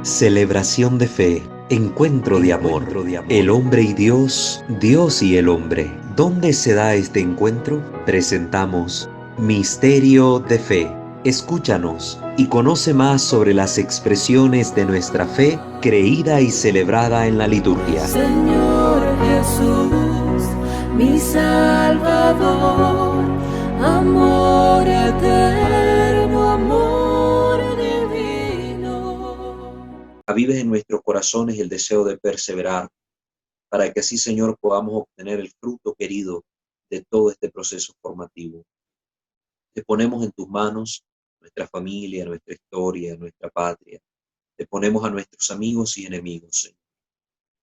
Celebración de fe, encuentro de amor, el hombre y Dios, Dios y el hombre. ¿Dónde se da este encuentro? Presentamos Misterio de Fe. Escúchanos y conoce más sobre las expresiones de nuestra fe creída y celebrada en la liturgia. Señor Jesús, mi Salvador, amor eterno, amor divino. Avives en nuestros corazones el deseo de perseverar, para que así, Señor, podamos obtener el fruto querido de todo este proceso formativo. Te ponemos en tus manos nuestra familia, nuestra historia, nuestra patria. Te ponemos a nuestros amigos y enemigos, Señor.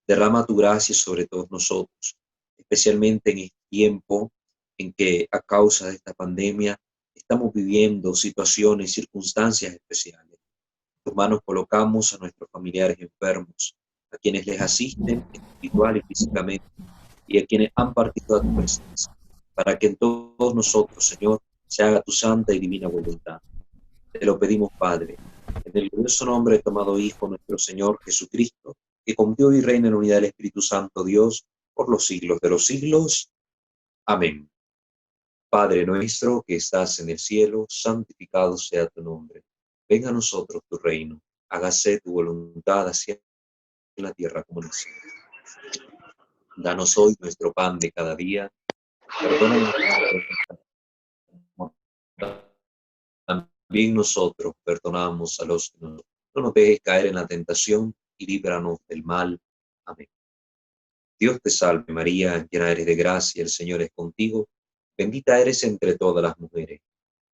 Derrama tu gracia sobre todos nosotros, especialmente en este tiempo en que a causa de esta pandemia estamos viviendo situaciones, circunstancias especiales. En tus manos colocamos a nuestros familiares enfermos, a quienes les asisten espiritual y físicamente, y a quienes han partido a tu presencia, para que en todos nosotros, Señor, se haga tu santa y divina voluntad. Te lo pedimos, Padre, en el glorioso nombre de tu amado Hijo, nuestro Señor Jesucristo, que contigo y reina en la unidad del Espíritu Santo, Dios, por los siglos de los siglos. Amén. Padre nuestro que estás en el cielo, santificado sea tu nombre. Venga a nosotros tu reino. Hágase tu voluntad así en la tierra como en el cielo. Danos hoy nuestro pan de cada día. Perdónanos también nosotros perdonamos a los que nos... No nos dejes caer en la tentación y líbranos del mal. Amén. Dios te salve María, llena eres de gracia, el Señor es contigo. Bendita eres entre todas las mujeres,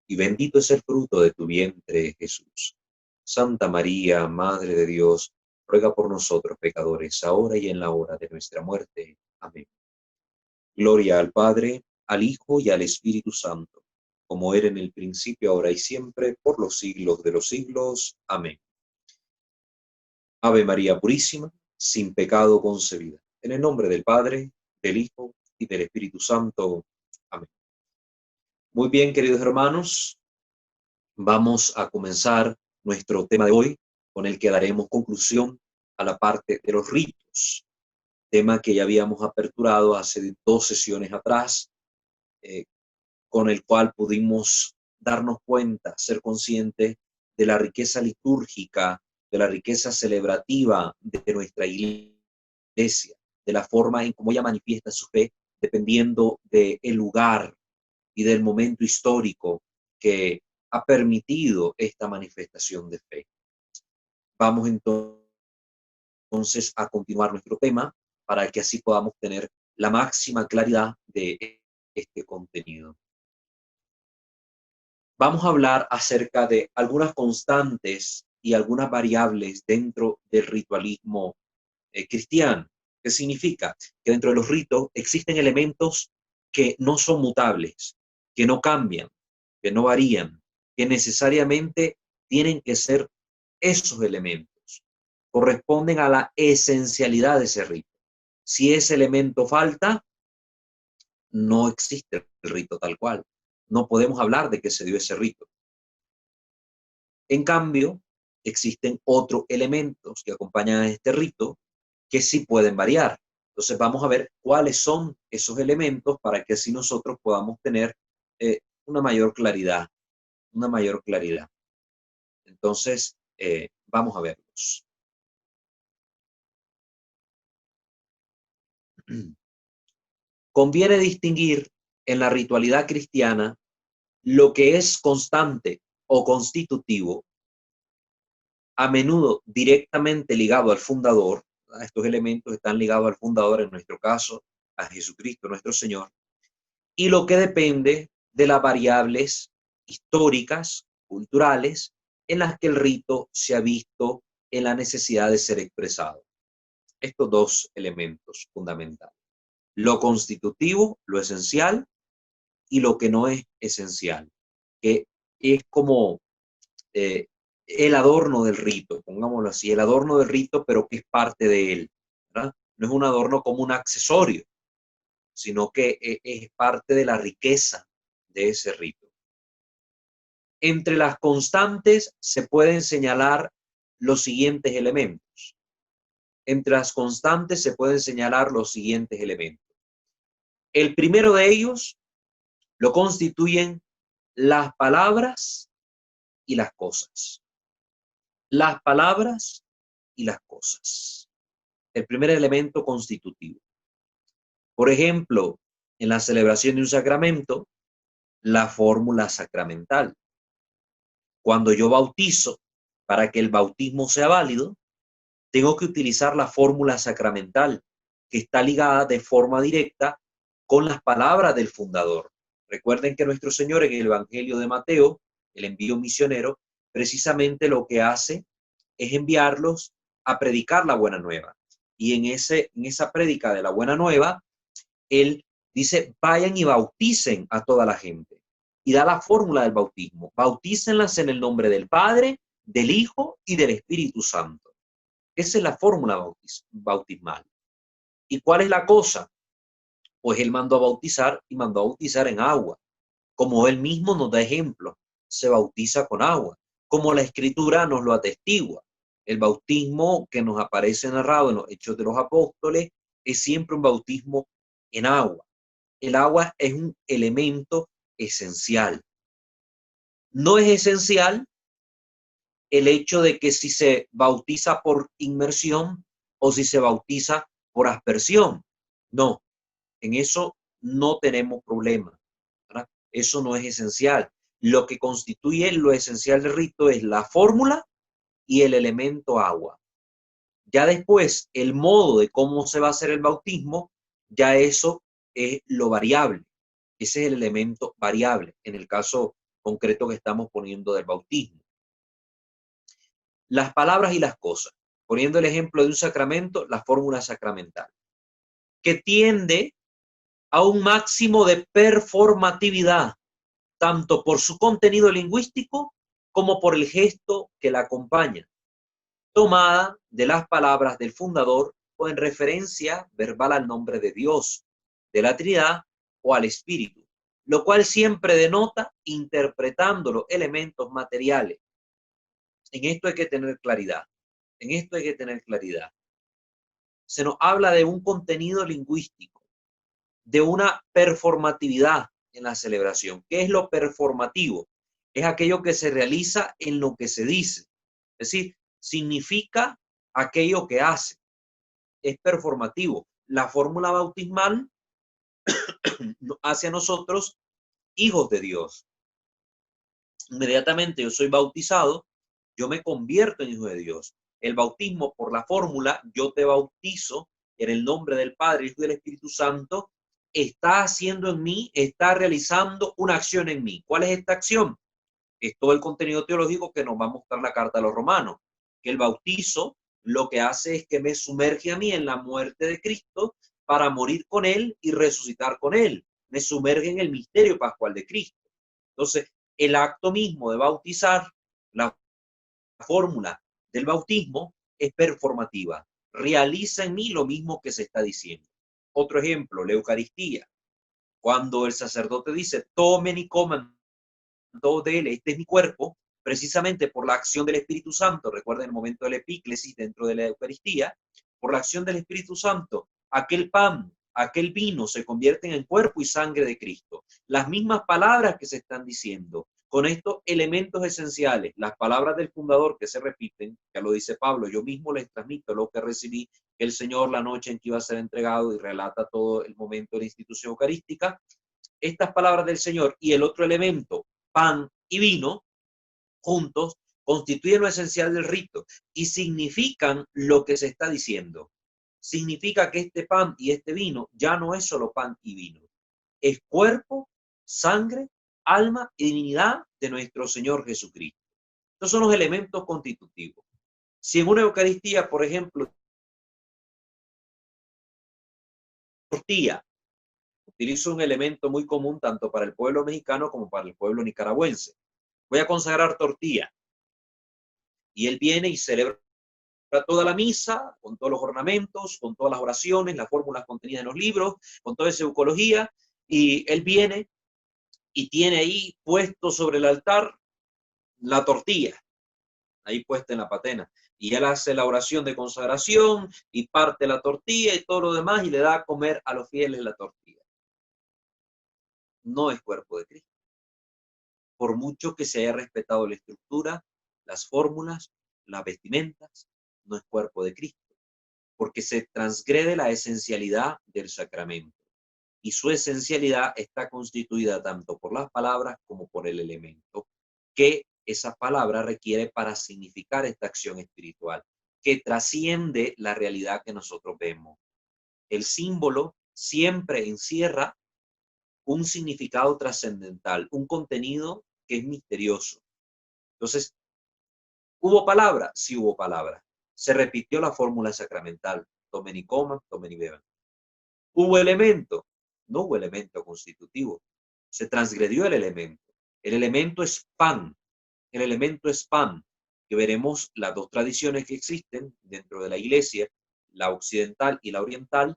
y bendito es el fruto de tu vientre, Jesús. Santa María, Madre de Dios, ruega por nosotros pecadores, ahora y en la hora de nuestra muerte. Amén. Gloria al Padre, al Hijo y al Espíritu Santo, como era en el principio, ahora y siempre, por los siglos de los siglos. Amén. Ave María Purísima, sin pecado concebida. En el nombre del Padre, del Hijo y del Espíritu Santo. Amén. Muy bien, queridos hermanos, vamos a comenzar nuestro tema de hoy, con el que daremos conclusión a la parte de los ritos, tema que ya habíamos aperturado hace 2 sesiones atrás, con el cual pudimos darnos cuenta, ser conscientes de la riqueza litúrgica, de la riqueza celebrativa de nuestra iglesia, de la forma en cómo ella manifiesta su fe, dependiendo del lugar y del momento histórico que ha permitido esta manifestación de fe. Vamos entonces a continuar nuestro tema para que así podamos tener la máxima claridad de este contenido. Vamos a hablar acerca de algunas constantes y algunas variables dentro del ritualismo cristiano. ¿Qué significa? Que dentro de los ritos existen elementos que no son mutables, que no cambian, que no varían, que necesariamente tienen que ser esos elementos. Corresponden a la esencialidad de ese rito. Si ese elemento falta, no existe el rito tal cual. No podemos hablar de que se dio ese rito. En cambio, existen otros elementos que acompañan a este rito que sí pueden variar. Entonces vamos a ver cuáles son esos elementos para que así nosotros podamos tener una mayor claridad, una mayor claridad. Entonces, vamos a verlos. Conviene distinguir en la ritualidad cristiana lo que es constante o constitutivo, a menudo directamente ligado al fundador. Estos elementos están ligados al fundador, en nuestro caso, a Jesucristo, nuestro Señor, y lo que depende de las variables históricas, culturales, en las que el rito se ha visto en la necesidad de ser expresado. Estos 2 elementos fundamentales. Lo constitutivo, lo esencial, y lo que no es esencial, que es como el adorno del rito, pongámoslo así, el adorno del rito, pero que es parte de él, ¿verdad? No es un adorno como un accesorio, sino que es parte de la riqueza de ese rito. Entre las constantes se pueden señalar los siguientes elementos. Entre las constantes se pueden señalar los siguientes elementos. El primero de ellos lo constituyen las palabras y las cosas. Las palabras y las cosas. El primer elemento constitutivo. Por ejemplo, en la celebración de un sacramento, la fórmula sacramental. Cuando yo bautizo, para que el bautismo sea válido, tengo que utilizar la fórmula sacramental, que está ligada de forma directa con las palabras del fundador. Recuerden que nuestro Señor en el Evangelio de Mateo, el envío misionero, precisamente lo que hace es enviarlos a predicar la buena nueva. Y en esa prédica de la buena nueva, Él dice, vayan y bauticen a toda la gente. Y da la fórmula del bautismo. Bautícenlas en el nombre del Padre, del Hijo y del Espíritu Santo. Esa es la fórmula bautismal. ¿Y cuál es la cosa? Pues Él mandó a bautizar y mandó a bautizar en agua. Como Él mismo nos da ejemplo, se bautiza con agua. Como la Escritura nos lo atestigua. El bautismo que nos aparece narrado en los Hechos de los Apóstoles es siempre un bautismo en agua. El agua es un elemento esencial. No es esencial el hecho de que si se bautiza por inmersión o si se bautiza por aspersión. No, en eso no tenemos problema, ¿verdad? Eso no es esencial. Lo que constituye lo esencial del rito es la fórmula y el elemento agua. Ya después, el modo de cómo se va a hacer el bautismo, ya eso es lo variable. Ese es el elemento variable en el caso concreto que estamos poniendo del bautismo. Las palabras y las cosas. Poniendo el ejemplo de un sacramento, la fórmula sacramental, que tiende a un máximo de performatividad, tanto por su contenido lingüístico como por el gesto que la acompaña, tomada de las palabras del fundador o en referencia verbal al nombre de Dios, de la Trinidad o al Espíritu, lo cual siempre denota interpretando los elementos materiales. En esto hay que tener claridad. En esto hay que tener claridad. Se nos habla de un contenido lingüístico, de una performatividad en la celebración. ¿Qué es lo performativo? Es aquello que se realiza en lo que se dice. Es decir, significa aquello que hace. Es performativo. La fórmula bautismal hace a nosotros hijos de Dios. Inmediatamente yo soy bautizado, yo me convierto en hijo de Dios. El bautismo por la fórmula, yo te bautizo en el nombre del Padre, Hijo y del Espíritu Santo, está haciendo en mí, está realizando una acción en mí. ¿Cuál es esta acción? Es todo el contenido teológico que nos va a mostrar la carta a los romanos. Que el bautizo lo que hace es que me sumerge a mí en la muerte de Cristo para morir con Él y resucitar con Él. Me sumerge en el misterio pascual de Cristo. Entonces, el acto mismo de bautizar, la fórmula del bautismo es performativa. Realiza en mí lo mismo que se está diciendo. Otro ejemplo, la Eucaristía. Cuando el sacerdote dice, tomen y coman todo de él, este es mi cuerpo, precisamente por la acción del Espíritu Santo, recuerden el momento de la epíclesis dentro de la Eucaristía, por la acción del Espíritu Santo, aquel pan, aquel vino se convierten en cuerpo y sangre de Cristo. Las mismas palabras que se están diciendo, con estos elementos esenciales, las palabras del fundador que se repiten, ya lo dice Pablo, yo mismo les transmito lo que recibí, que el Señor la noche en que iba a ser entregado, y relata todo el momento de la institución eucarística. Estas palabras del Señor y el otro elemento, pan y vino, juntos, constituyen lo esencial del rito y significan lo que se está diciendo. Significa que este pan y este vino ya no es solo pan y vino, es cuerpo, sangre, alma y divinidad de nuestro Señor Jesucristo. Estos son los elementos constitutivos. Si en una Eucaristía, por ejemplo, tortilla, utilizo un elemento muy común tanto para el pueblo mexicano como para el pueblo nicaragüense. Voy a consagrar tortilla. Y él viene y celebra toda la misa, con todos los ornamentos, con todas las oraciones, las fórmulas contenidas en los libros, con toda esa eucología, y él viene y tiene ahí puesto sobre el altar la tortilla. ahí puesta en la patena. Y él hace la oración de consagración y parte la tortilla y todo lo demás y le da a comer a los fieles la tortilla. No es cuerpo de Cristo. Por mucho que se haya respetado la estructura, las fórmulas, las vestimentas, no es cuerpo de Cristo, porque se transgrede la esencialidad del sacramento. Y su esencialidad está constituida tanto por las palabras como por el elemento que esa palabra requiere para significar esta acción espiritual, que trasciende la realidad que nosotros vemos. El símbolo siempre encierra un significado trascendental, un contenido que es misterioso. Entonces, ¿hubo palabra? Sí hubo palabra. Se repitió la fórmula sacramental. Tomen y coman, tomen y beban. ¿Hubo elemento? No hubo elemento constitutivo. Se transgredió el elemento. El elemento es pan. El elemento es pan. Que veremos las dos tradiciones que existen dentro de la iglesia, la occidental y la oriental.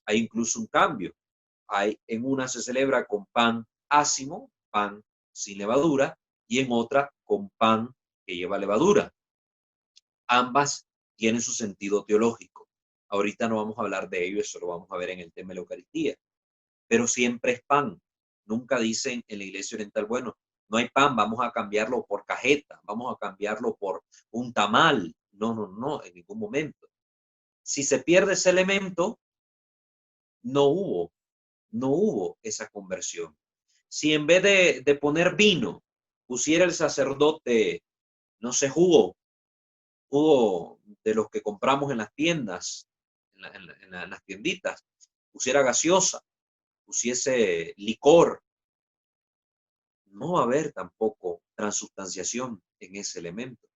Hay incluso un cambio. En una se celebra con pan ácimo, pan sin levadura, y en otra con pan que lleva levadura. Ambas tienen su sentido teológico. Ahorita no vamos a hablar de ello, eso lo vamos a ver en el tema de la Eucaristía. Pero siempre es pan. Nunca dicen en la iglesia oriental, bueno, no hay pan, vamos a cambiarlo por cajeta, vamos a cambiarlo por un tamal. No, no, no, en ningún momento. Si se pierde ese elemento, no hubo esa conversión. Si en vez de poner vino, pusiera el sacerdote, no sé, jugo de los que compramos en las tiendas, en las tienditas, pusiera gaseosa, pusiese licor, no va a haber tampoco transubstanciación en ese elemento.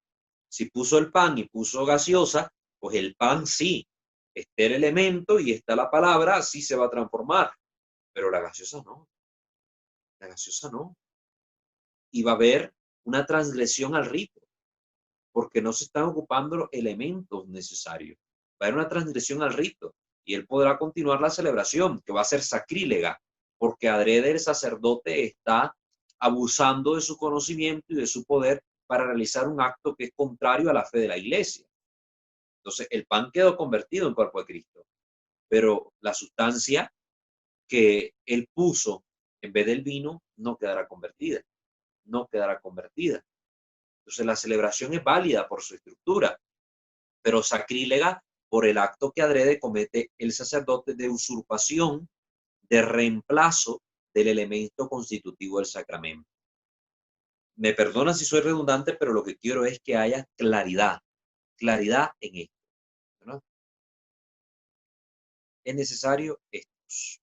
Si puso el pan y puso gaseosa, pues el pan sí, está el elemento y está la palabra, sí se va a transformar, pero la gaseosa no, la gaseosa no. Y va a haber una transgresión al rito, porque no se están ocupando los elementos necesarios. Va a haber una transgresión al rito y él podrá continuar la celebración, que va a ser sacrílega, porque adrede el sacerdote está abusando de su conocimiento y de su poder para realizar un acto que es contrario a la fe de la iglesia. Entonces, el pan quedó convertido en cuerpo de Cristo, pero la sustancia que él puso en vez del vino no quedará convertida, no quedará convertida. Entonces, la celebración es válida por su estructura, pero sacrílega por el acto que adrede comete el sacerdote de usurpación, de reemplazo del elemento constitutivo del sacramento. Me perdona si soy redundante, pero lo que quiero es que haya claridad en esto, ¿no? Es necesario estos.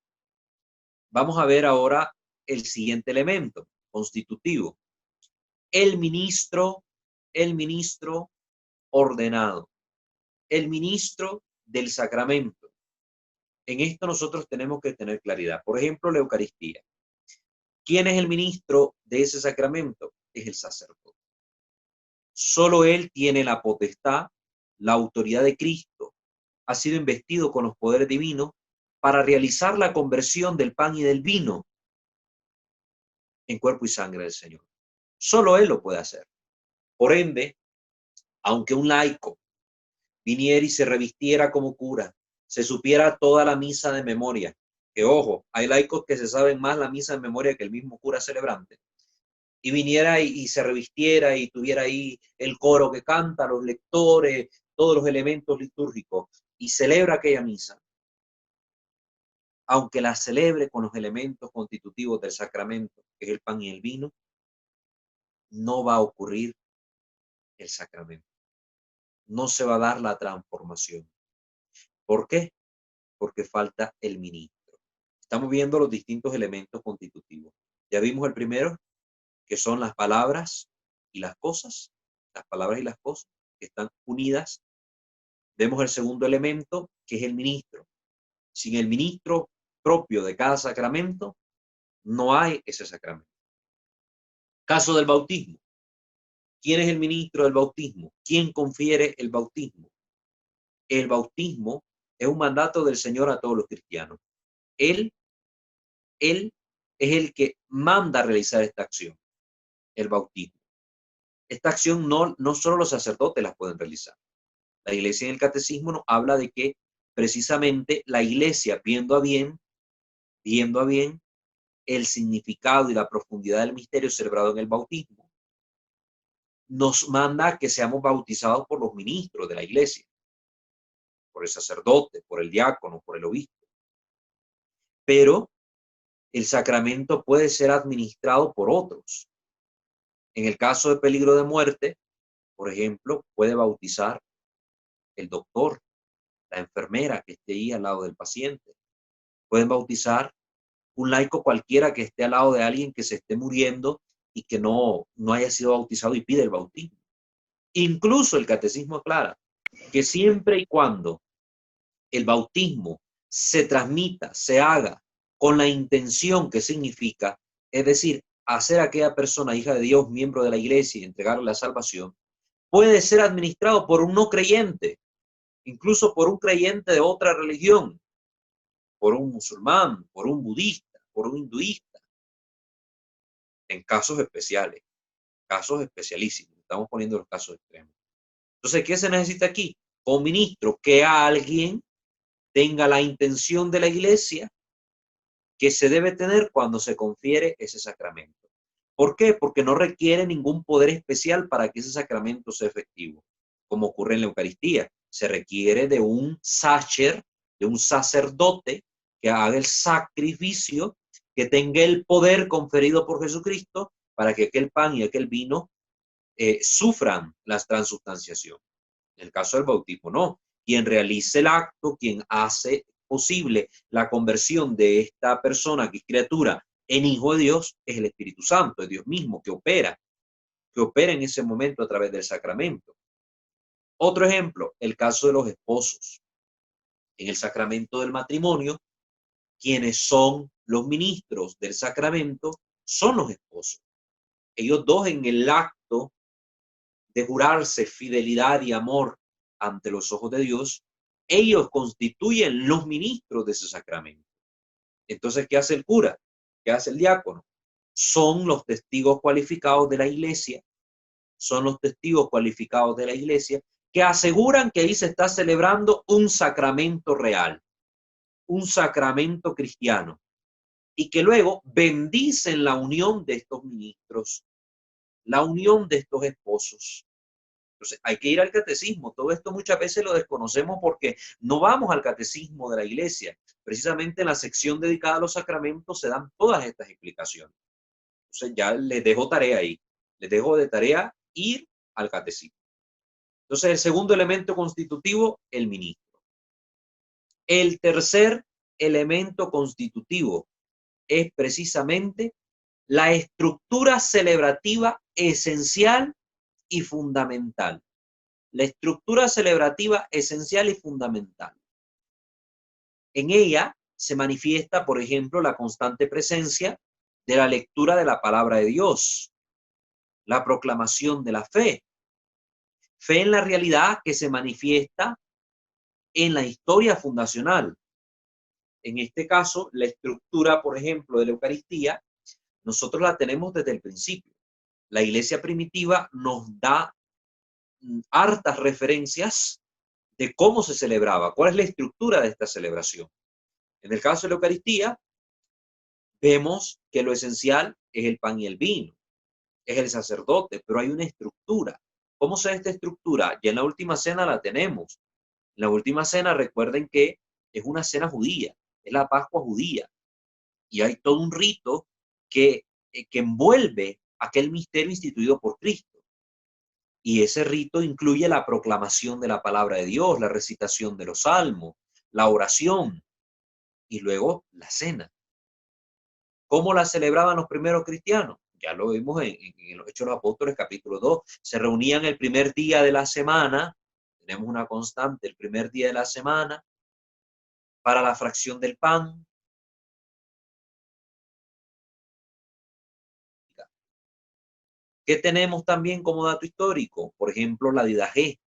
Vamos a ver ahora el siguiente elemento constitutivo. El ministro ordenado, el ministro del sacramento. En esto nosotros tenemos que tener claridad. Por ejemplo, la Eucaristía. ¿Quién es el ministro de ese sacramento? Es el sacerdote. Solo él tiene la potestad, la autoridad de Cristo. Ha sido investido con los poderes divinos para realizar la conversión del pan y del vino en cuerpo y sangre del Señor. Solo él lo puede hacer. Por ende, aunque un laico viniera y se revistiera como cura, se supiera toda la misa de memoria, que ojo, hay laicos que se saben más la misa de memoria que el mismo cura celebrante, y viniera y se revistiera y tuviera ahí el coro que canta, los lectores, todos los elementos litúrgicos, y celebra aquella misa, aunque la celebre con los elementos constitutivos del sacramento, que es el pan y el vino, no va a ocurrir el sacramento. No se va a dar la transformación. ¿Por qué? Porque falta el ministro. Estamos viendo los distintos elementos constitutivos. Ya vimos el primero, que son las palabras y las cosas. Las palabras y las cosas que están unidas. Vemos el segundo elemento, que es el ministro. Sin el ministro propio de cada sacramento, no hay ese sacramento. Caso del bautismo. ¿Quién es el ministro del bautismo? ¿Quién confiere el bautismo? El bautismo es un mandato del Señor a todos los cristianos. Él es el que manda a realizar esta acción, el bautismo. Esta acción no solo los sacerdotes las pueden realizar. La Iglesia en el Catecismo nos habla de que precisamente la Iglesia, viendo a bien el significado y la profundidad del misterio celebrado en el bautismo, nos manda que seamos bautizados por los ministros de la Iglesia, por el sacerdote, por el diácono, por el obispo. Pero el sacramento puede ser administrado por otros. En el caso de peligro de muerte, por ejemplo, puede bautizar el doctor, la enfermera que esté ahí al lado del paciente. Pueden bautizar un laico cualquiera que esté al lado de alguien que se esté muriendo y que no haya sido bautizado y pide el bautismo. Incluso el catecismo aclara que siempre y cuando el bautismo se transmita, se haga con la intención que significa, es decir, hacer a aquella persona hija de Dios, miembro de la iglesia y entregarle la salvación, puede ser administrado por un no creyente, incluso por un creyente de otra religión, por un musulmán, por un budista, por un hinduista, en casos especiales, casos especialísimos. Estamos poniendo los casos extremos. Entonces, ¿qué se necesita aquí? Un ministro, que alguien tenga la intención de la iglesia que se debe tener cuando se confiere ese sacramento. ¿Por qué? Porque no requiere ningún poder especial para que ese sacramento sea efectivo, como ocurre en la Eucaristía. Se requiere de un sacer, de un sacerdote que haga el sacrificio, que tenga el poder conferido por Jesucristo para que aquel pan y aquel vino sufran la transubstanciación. En el caso del bautismo, no. Quien realice el acto, quien hace posible la conversión de esta persona que es criatura en hijo de Dios, es el Espíritu Santo, es Dios mismo que opera en ese momento a través del sacramento. Otro ejemplo, el caso de los esposos. En el sacramento del matrimonio, quienes son los ministros del sacramento son los esposos. Ellos dos en el acto de jurarse fidelidad y amor ante los ojos de Dios, ellos constituyen los ministros de ese sacramento. Entonces, ¿qué hace el cura? ¿Qué hace el diácono? Son los testigos cualificados de la iglesia, son los testigos cualificados de la iglesia que aseguran que ahí se está celebrando un sacramento real, un sacramento cristiano, y que luego bendicen la unión de estos ministros, la unión de estos esposos. Entonces, hay que ir al catecismo. Todo esto muchas veces lo desconocemos porque no vamos al catecismo de la iglesia. Precisamente en la sección dedicada a los sacramentos se dan todas estas explicaciones. Entonces, ya les dejo tarea ahí. Les dejo de tarea ir al catecismo. Entonces, el segundo elemento constitutivo, el ministro. El tercer elemento constitutivo es precisamente la estructura celebrativa esencial y fundamental. La estructura celebrativa esencial y fundamental. En ella se manifiesta, por ejemplo, la constante presencia de la lectura de la palabra de Dios, la proclamación de la fe, fe en la realidad que se manifiesta en la historia fundacional. En este caso, la estructura, por ejemplo, de la Eucaristía, nosotros la tenemos desde el principio. La iglesia primitiva nos da hartas referencias de cómo se celebraba, cuál es la estructura de esta celebración. En el caso de la Eucaristía, vemos que lo esencial es el pan y el vino, es el sacerdote, pero hay una estructura. ¿Cómo se da esta estructura? Ya en la última cena la tenemos. En la última cena, recuerden que es una cena judía, es la Pascua judía, y hay todo un rito que envuelve aquel misterio instituido por Cristo. Y ese rito incluye la proclamación de la palabra de Dios, la recitación de los salmos, la oración y luego la cena. ¿Cómo la celebraban los primeros cristianos? Ya lo vimos en los Hechos de los Apóstoles, capítulo 2. Se reunían el primer día de la semana, tenemos una constante, el primer día de la semana, para la fracción del pan. ¿Qué tenemos también como dato histórico? Por ejemplo, la Didache.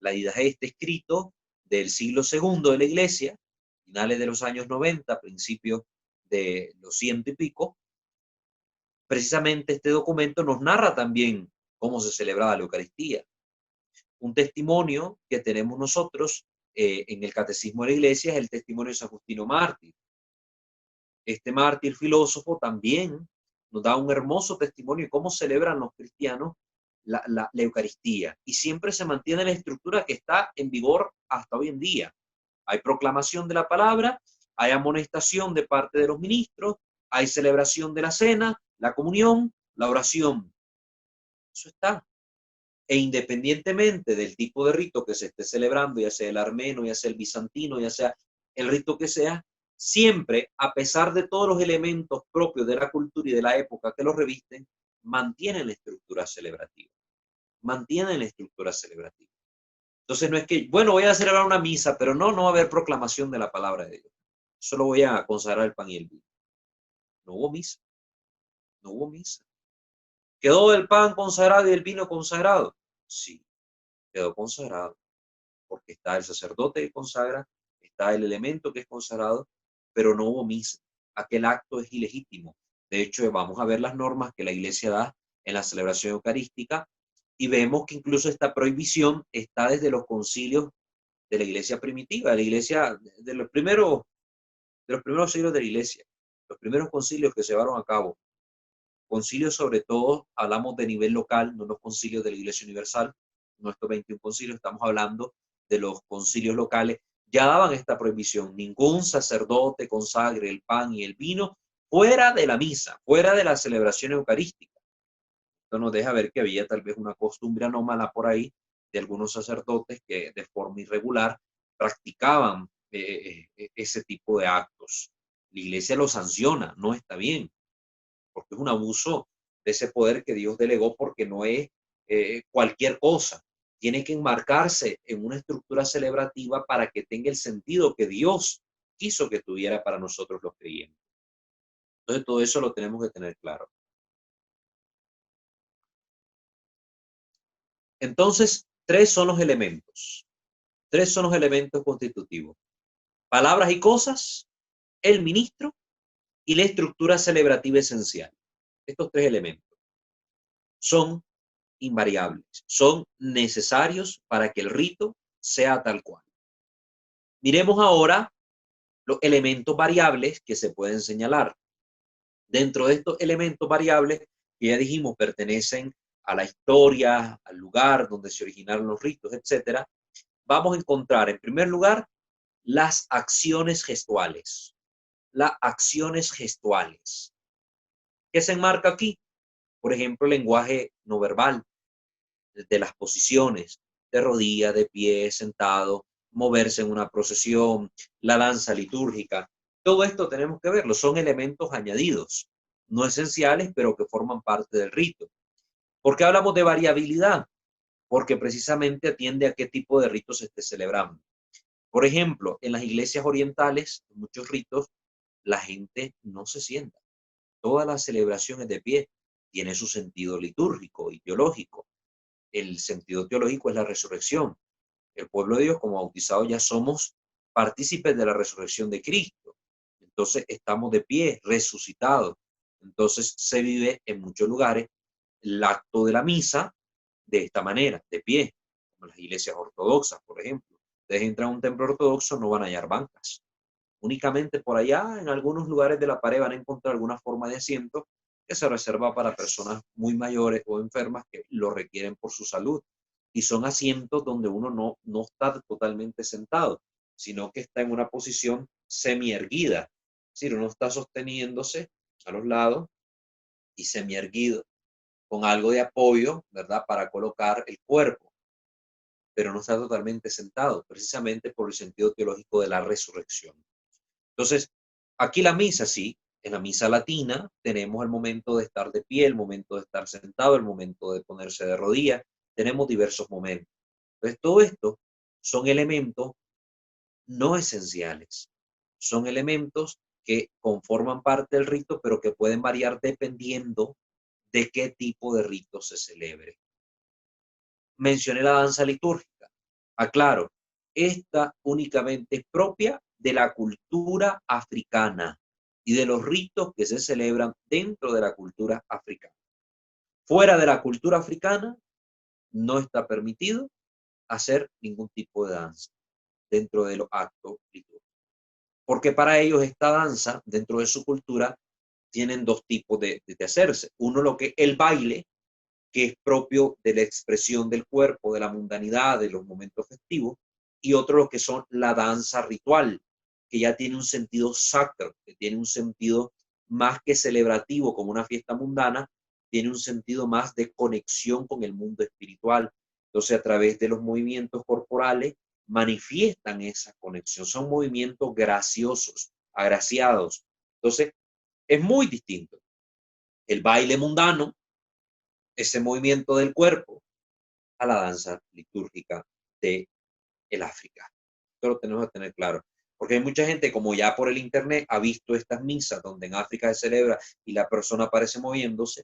La Didache está escrito del siglo II de la Iglesia, finales de los años 90, principios de los 100 y pico. Precisamente este documento nos narra también cómo se celebraba la Eucaristía. Un testimonio que tenemos nosotros en el Catecismo de la Iglesia es el testimonio de San Justino Mártir. Este mártir filósofo también nos da un hermoso testimonio de cómo celebran los cristianos la Eucaristía. Y siempre se mantiene la estructura que está en vigor hasta hoy en día. Hay proclamación de la palabra, hay amonestación de parte de los ministros, hay celebración de la cena, la comunión, la oración. Eso está. E independientemente del tipo de rito que se esté celebrando, ya sea el armeno, ya sea el bizantino, ya sea el rito que sea, siempre, a pesar de todos los elementos propios de la cultura y de la época que los revisten, mantienen la estructura celebrativa. Mantienen la estructura celebrativa. Entonces no es que, bueno, voy a celebrar una misa, pero no va a haber proclamación de la palabra de Dios. Solo voy a consagrar el pan y el vino. No hubo misa. No hubo misa. ¿Quedó el pan consagrado y el vino consagrado? Sí, quedó consagrado. Porque está el sacerdote que consagra, está el elemento que es consagrado, pero no hubo misa. Aquel acto es ilegítimo. De hecho, vamos a ver las normas que la Iglesia da en la celebración eucarística y vemos que incluso esta prohibición está desde los concilios de la Iglesia primitiva, de la Iglesia de los primeros siglos de la Iglesia, los primeros concilios que se llevaron a cabo. Concilios sobre todo, hablamos de nivel local, no los concilios de la Iglesia Universal, nuestros 21 concilios, estamos hablando de los concilios locales, ya daban esta prohibición. Ningún sacerdote consagre el pan y el vino fuera de la misa, fuera de la celebración eucarística. Esto nos deja ver que había tal vez una costumbre anómala por ahí de algunos sacerdotes que de forma irregular practicaban ese tipo de actos. La Iglesia lo sanciona, no está bien, porque es un abuso de ese poder que Dios delegó, porque no es cualquier cosa. Tiene que enmarcarse en una estructura celebrativa para que tenga el sentido que Dios quiso que tuviera para nosotros los creyentes. Entonces todo eso lo tenemos que tener claro. Entonces, tres son los elementos constitutivos: palabras y cosas, el ministro y la estructura celebrativa esencial. Estos tres elementos son invariables, son necesarios para que el rito sea tal cual. Miremos ahora los elementos variables que se pueden señalar. Dentro de estos elementos variables, que ya dijimos, pertenecen a la historia, al lugar donde se originaron los ritos, etcétera, vamos a encontrar en primer lugar las acciones gestuales. Las acciones gestuales. ¿Qué se enmarca aquí? Por ejemplo, el lenguaje no verbal, de las posiciones, de rodilla, de pie, sentado, moverse en una procesión, la danza litúrgica. Todo esto tenemos que verlo, son elementos añadidos, no esenciales, pero que forman parte del rito. ¿Por qué hablamos de variabilidad? Porque precisamente atiende a qué tipo de ritos se esté celebrando. Por ejemplo, en las iglesias orientales, en muchos ritos, la gente no se sienta. Toda la celebración es de pie. Tiene su sentido litúrgico y teológico. El sentido teológico es la resurrección. El pueblo de Dios, como bautizados, ya somos partícipes de la resurrección de Cristo. Entonces estamos de pie, resucitados. Entonces se vive en muchos lugares el acto de la misa de esta manera, de pie, como las iglesias ortodoxas, por ejemplo. Ustedes entran a un templo ortodoxo, no van a hallar bancas. Únicamente por allá, en algunos lugares de la pared, van a encontrar alguna forma de asiento que se reserva para personas muy mayores o enfermas que lo requieren por su salud. Y son asientos donde uno no está totalmente sentado, sino que está en una posición semi-erguida. Es decir, uno está sosteniéndose a los lados y semi-erguido, con algo de apoyo, ¿verdad?, para colocar el cuerpo, pero no está totalmente sentado, precisamente por el sentido teológico de la resurrección. Entonces, aquí la misa, sí, en la misa latina tenemos el momento de estar de pie, el momento de estar sentado, el momento de ponerse de rodillas, tenemos diversos momentos. Entonces, todo esto son elementos no esenciales, son elementos que conforman parte del rito, pero que pueden variar dependiendo de qué tipo de rito se celebre. Mencioné la danza litúrgica. Aclaro, esta únicamente es propia de la cultura africana y de los ritos que se celebran dentro de la cultura africana. Fuera de la cultura africana no está permitido hacer ningún tipo de danza dentro de los actos litúrgicos. Porque para ellos esta danza, dentro de su cultura, tienen dos tipos de hacerse. Uno, lo que el baile, que es propio de la expresión del cuerpo, de la mundanidad, de los momentos festivos, y otro lo que son la danza ritual, que ya tiene un sentido sacro, que tiene un sentido más que celebrativo como una fiesta mundana, tiene un sentido más de conexión con el mundo espiritual. Entonces, a través de los movimientos corporales, manifiestan esa conexión. Son movimientos graciosos, agraciados. Entonces, es muy distinto el baile mundano, ese movimiento del cuerpo, a la danza litúrgica de el África. Esto lo tenemos que tener claro. Porque hay mucha gente, como ya por el internet, ha visto estas misas donde en África se celebra y la persona aparece moviéndose,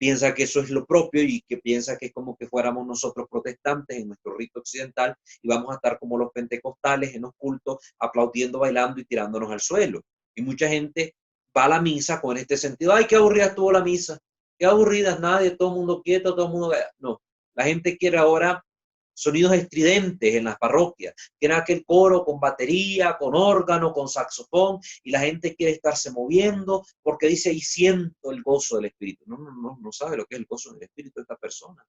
piensa que eso es lo propio y que piensa que es como que fuéramos nosotros protestantes en nuestro rito occidental y vamos a estar como los pentecostales en los cultos, aplaudiendo, bailando y tirándonos al suelo. Y mucha gente va a la misa con este sentido: ay, qué aburrida estuvo la misa, qué aburrida, nadie, todo el mundo quieto, todo el mundo... No, la gente quiere ahora sonidos estridentes en las parroquias, quiere aquel coro con batería, con órgano, con saxofón, y la gente quiere estarse moviendo porque dice: y siento el gozo del Espíritu. No sabe lo que es el gozo del Espíritu de esta persona.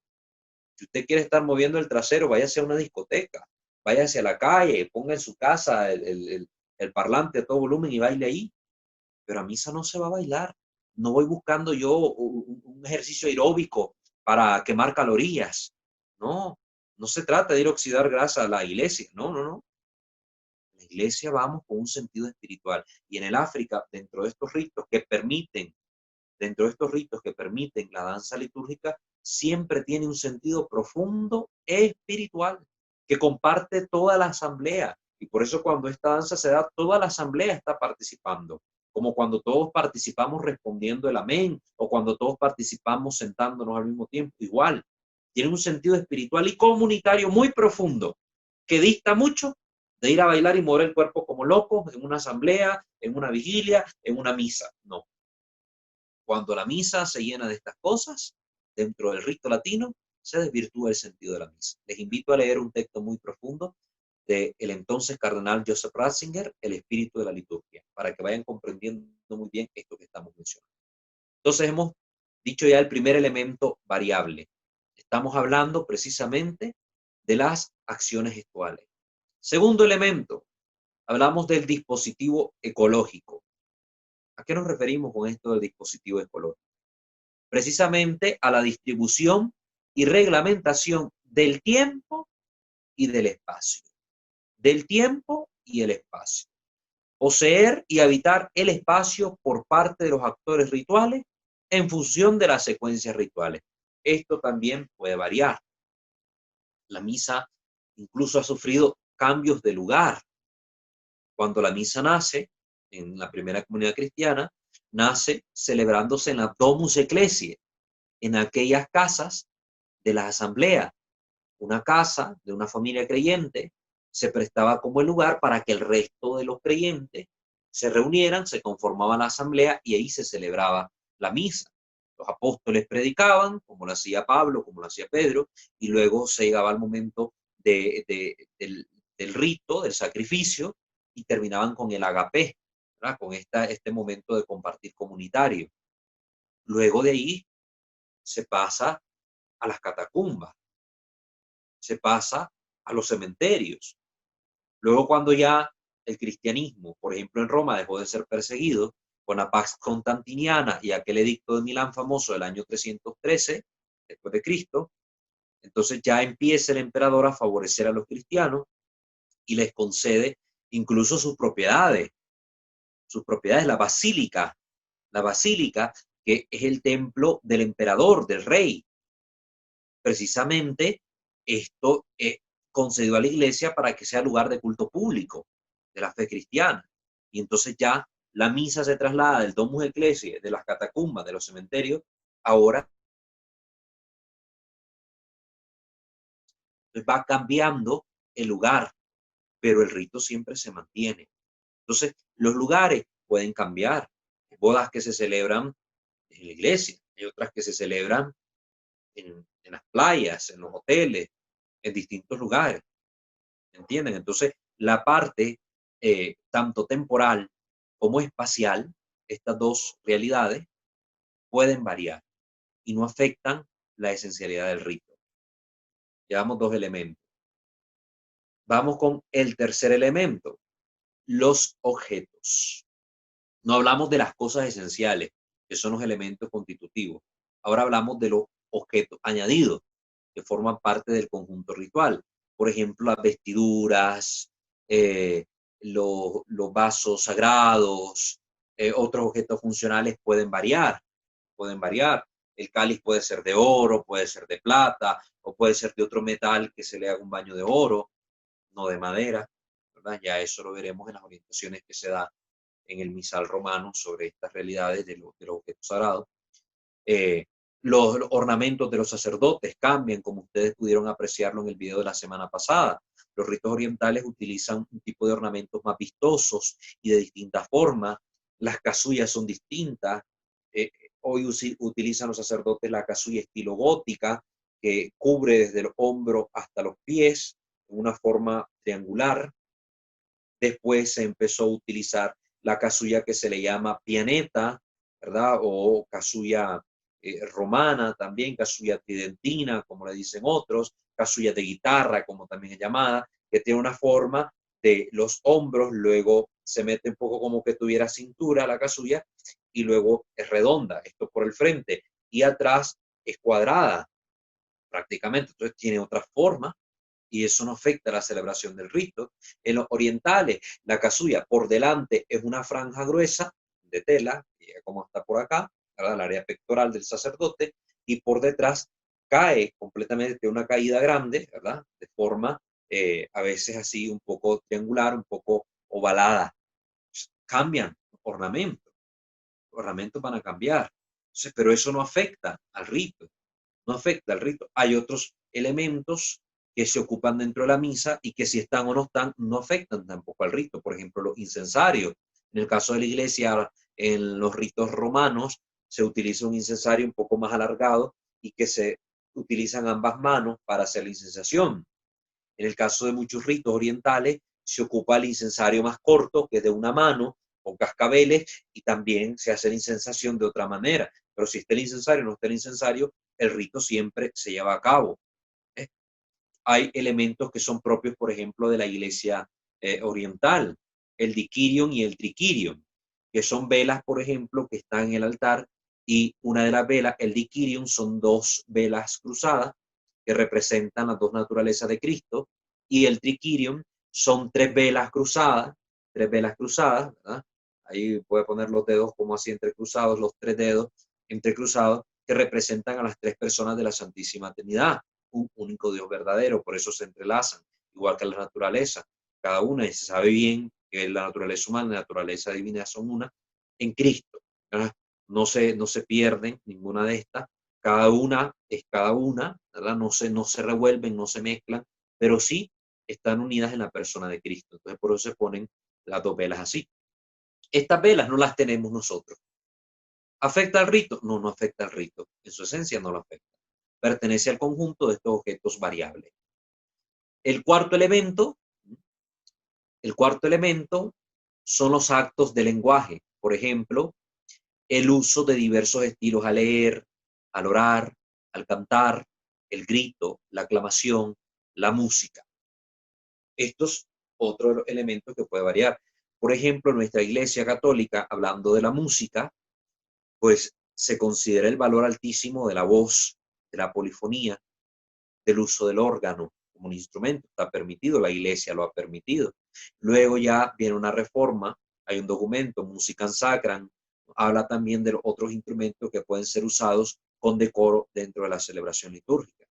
Si usted quiere estar moviendo el trasero, váyase a una discoteca, váyase a la calle, ponga en su casa el parlante a todo volumen y baile ahí. Pero a misa no se va a bailar. No voy buscando yo un ejercicio aeróbico para quemar calorías. No se trata de ir a oxidar grasa a la iglesia. No. La iglesia vamos con un sentido espiritual. Y en el África, dentro de estos ritos que permiten la danza litúrgica, siempre tiene un sentido profundo espiritual que comparte toda la asamblea. Y por eso cuando esta danza se da, toda la asamblea está participando. Como cuando todos participamos respondiendo el amén, o cuando todos participamos sentándonos al mismo tiempo, igual. Tiene un sentido espiritual y comunitario muy profundo, que dista mucho de ir a bailar y mover el cuerpo como locos en una asamblea, en una vigilia, en una misa. No. Cuando la misa se llena de estas cosas, dentro del rito latino, se desvirtúa el sentido de la misa. Les invito a leer un texto muy profundo del entonces cardenal Joseph Ratzinger, El espíritu de la liturgia, para que vayan comprendiendo muy bien esto que estamos mencionando. Entonces hemos dicho ya el primer elemento variable. Estamos hablando precisamente de las acciones gestuales. Segundo elemento, hablamos del dispositivo ecológico. ¿A qué nos referimos con esto del dispositivo ecológico? Precisamente a la distribución y reglamentación del tiempo y del espacio. Del tiempo y el espacio. Poseer y habitar el espacio por parte de los actores rituales en función de las secuencias rituales. Esto también puede variar. La misa incluso ha sufrido cambios de lugar. Cuando la misa nace, en la primera comunidad cristiana, nace celebrándose en la Domus Ecclesiae, en aquellas casas de la asamblea. Una casa de una familia creyente se prestaba como el lugar para que el resto de los creyentes se reunieran, se conformaba la asamblea y ahí se celebraba la misa. Los apóstoles predicaban, como lo hacía Pablo, como lo hacía Pedro, y luego se llegaba al momento del rito, del sacrificio, y terminaban con el agapé, ¿verdad? Con este momento de compartir comunitario. Luego de ahí se pasa a las catacumbas, se pasa a los cementerios. Luego, cuando ya el cristianismo, por ejemplo en Roma, dejó de ser perseguido con la Pax Constantiniana y aquel edicto de Milán famoso del año 313 después de Cristo, entonces ya empieza el emperador a favorecer a los cristianos y les concede incluso sus propiedades, la basílica, que es el templo del emperador, del rey. Precisamente esto concedió a la iglesia para que sea lugar de culto público de la fe cristiana. Y entonces ya la misa se traslada del Domus Ecclesiae, de las catacumbas, de los cementerios, ahora va cambiando el lugar, pero el rito siempre se mantiene. Entonces, los lugares pueden cambiar. Hay bodas que se celebran en la iglesia, hay otras que se celebran en las playas, en los hoteles, en distintos lugares, ¿entienden? Entonces, la parte tanto temporal como espacial, estas dos realidades pueden variar y no afectan la esencialidad del rito. Llevamos dos elementos. Vamos con el tercer elemento, los objetos. No hablamos de las cosas esenciales, que son los elementos constitutivos. Ahora hablamos de los objetos añadidos, que forman parte del conjunto ritual. Por ejemplo, las vestiduras, los vasos sagrados, otros objetos funcionales pueden variar, pueden variar. El cáliz puede ser de oro, puede ser de plata, o puede ser de otro metal que se le haga un baño de oro, no de madera, ¿verdad? Ya eso lo veremos en las orientaciones que se da en el misal romano sobre estas realidades de los objetos sagrados. Eh, los ornamentos de los sacerdotes cambian, como ustedes pudieron apreciarlo en el video de la semana pasada. Los ritos orientales utilizan un tipo de ornamentos más vistosos y de distintas formas. Las casullas son distintas. Hoy utilizan los sacerdotes la casulla estilo gótica, que cubre desde el hombro hasta los pies, en una forma triangular. Después se empezó a utilizar la casulla que se le llama pianeta, ¿verdad? O casulla romana también, casulla tridentina, como le dicen otros, casulla de guitarra, como también es llamada, que tiene una forma de los hombros, luego se mete un poco como que tuviera cintura la casulla, y luego es redonda, esto por el frente, y atrás es cuadrada prácticamente, entonces tiene otra forma, y eso no afecta la celebración del rito. En los orientales, la casulla por delante es una franja gruesa de tela, como está por acá, ¿verdad? El área pectoral del sacerdote, y por detrás cae completamente una caída grande, ¿verdad? De forma a veces así un poco triangular, un poco ovalada. Cambian ornamentos van a cambiar. Entonces, pero eso no afecta al rito, no afecta al rito. Hay otros elementos que se ocupan dentro de la misa y que si están o no están, no afectan tampoco al rito. Por ejemplo, los incensarios. En el caso de la iglesia, en los ritos romanos, se utiliza un incensario un poco más alargado y que se utilizan ambas manos para hacer la incensación. En el caso de muchos ritos orientales, se ocupa el incensario más corto, que es de una mano, con cascabeles, y también se hace la incensación de otra manera. Pero si está el incensario o no está el incensario, el rito siempre se lleva a cabo. Hay elementos que son propios, por ejemplo, de la iglesia oriental, el diquirion y el triquirion, que son velas, por ejemplo, que están en el altar, y una de las velas, el diquirion, son dos velas cruzadas que representan las dos naturalezas de Cristo, y el triquirion son tres velas cruzadas, ¿verdad? Ahí puede poner los dedos como así entrecruzados, los tres dedos entrecruzados, que representan a las tres personas de la Santísima Trinidad, un único Dios verdadero, por eso se entrelazan, igual que la naturaleza. Cada una, y se sabe bien que la naturaleza humana y la naturaleza divina son una en Cristo, ¿verdad? No se pierden ninguna de estas, cada una es cada una, ¿verdad? No se revuelven, no se mezclan, pero sí están unidas en la persona de Cristo. Entonces, por eso se ponen las dos velas así. Estas velas no las tenemos nosotros. ¿Afecta al rito? No, no afecta al rito. En su esencia no lo afecta. Pertenece al conjunto de estos objetos variables. El cuarto elemento son los actos de lenguaje. Por ejemplo, el uso de diversos estilos al leer, al orar, al cantar, el grito, la aclamación, la música. Estos otros elementos que puede variar. Por ejemplo, nuestra Iglesia Católica, hablando de la música, pues se considera el valor altísimo de la voz, de la polifonía, del uso del órgano como un instrumento. Está permitido, la Iglesia lo ha permitido. Luego ya viene una reforma, hay un documento, Musicam Sacram, habla también de los otros instrumentos que pueden ser usados con decoro dentro de la celebración litúrgica.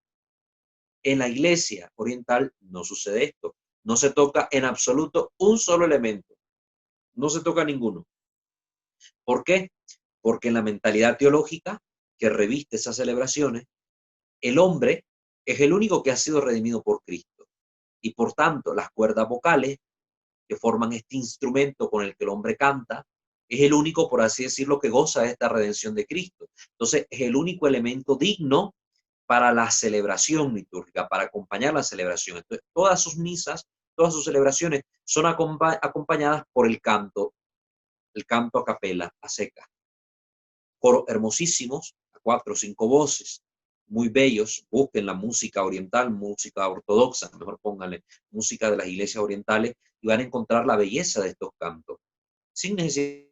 En la Iglesia oriental no sucede esto. No se toca en absoluto un solo elemento. No se toca ninguno. ¿Por qué? Porque en la mentalidad teológica que reviste esas celebraciones, el hombre es el único que ha sido redimido por Cristo. Y por tanto, las cuerdas vocales que forman este instrumento con el que el hombre canta, es el único, por así decirlo, que goza de esta redención de Cristo. Entonces, es el único elemento digno para la celebración litúrgica, para acompañar la celebración. Entonces, todas sus misas, todas sus celebraciones son acompañadas por el canto a capela, a secas. Coros hermosísimos, a 4 o 5 voces, muy bellos. Busquen la música oriental, música ortodoxa, mejor pónganle música de las iglesias orientales, y van a encontrar la belleza de estos cantos, sin necesidad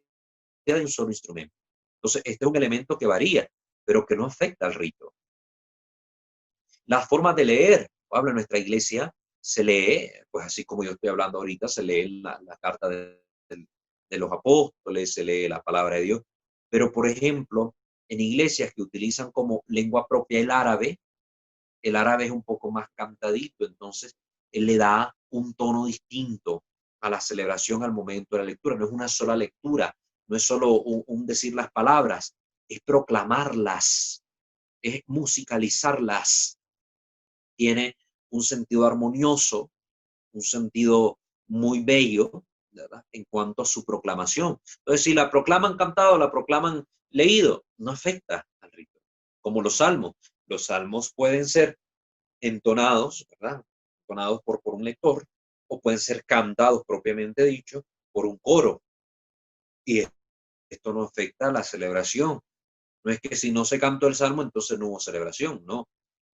de un solo instrumento. Entonces, este es un elemento que varía, pero que no afecta al rito. Las formas de leer, habla nuestra iglesia, se lee, pues así como yo estoy hablando ahorita, se lee la carta de los apóstoles, se lee la palabra de Dios. Pero, por ejemplo, en iglesias que utilizan como lengua propia el árabe es un poco más cantadito, entonces él le da un tono distinto a la celebración al momento de la lectura. No es una sola lectura, no es solo un decir las palabras, es proclamarlas, es musicalizarlas. Tiene un sentido armonioso, un sentido muy bello, ¿verdad?, en cuanto a su proclamación. Entonces, si la proclaman cantado, la proclaman leído, no afecta al rito. Como los salmos. Los salmos pueden ser entonados, ¿verdad?, entonados por un lector, o pueden ser cantados propiamente dicho por un coro. Y esto no afecta a la celebración. No es que si no se cantó el salmo, entonces no hubo celebración, no.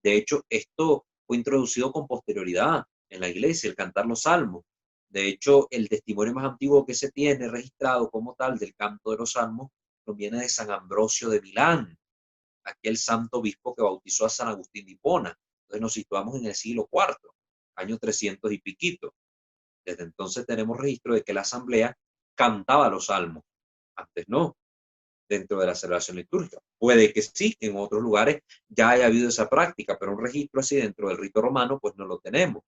De hecho, esto fue introducido con posterioridad en la iglesia, el cantar los salmos. De hecho, el testimonio más antiguo que se tiene registrado como tal del canto de los salmos proviene de San Ambrosio de Milán, aquel santo obispo que bautizó a San Agustín de Hipona. Entonces nos situamos en el siglo IV, año 300 y piquito. Desde entonces tenemos registro de que la asamblea cantaba los salmos. Antes no, dentro de la celebración litúrgica. Puede que sí, en otros lugares ya haya habido esa práctica, pero un registro así dentro del rito romano, pues no lo tenemos.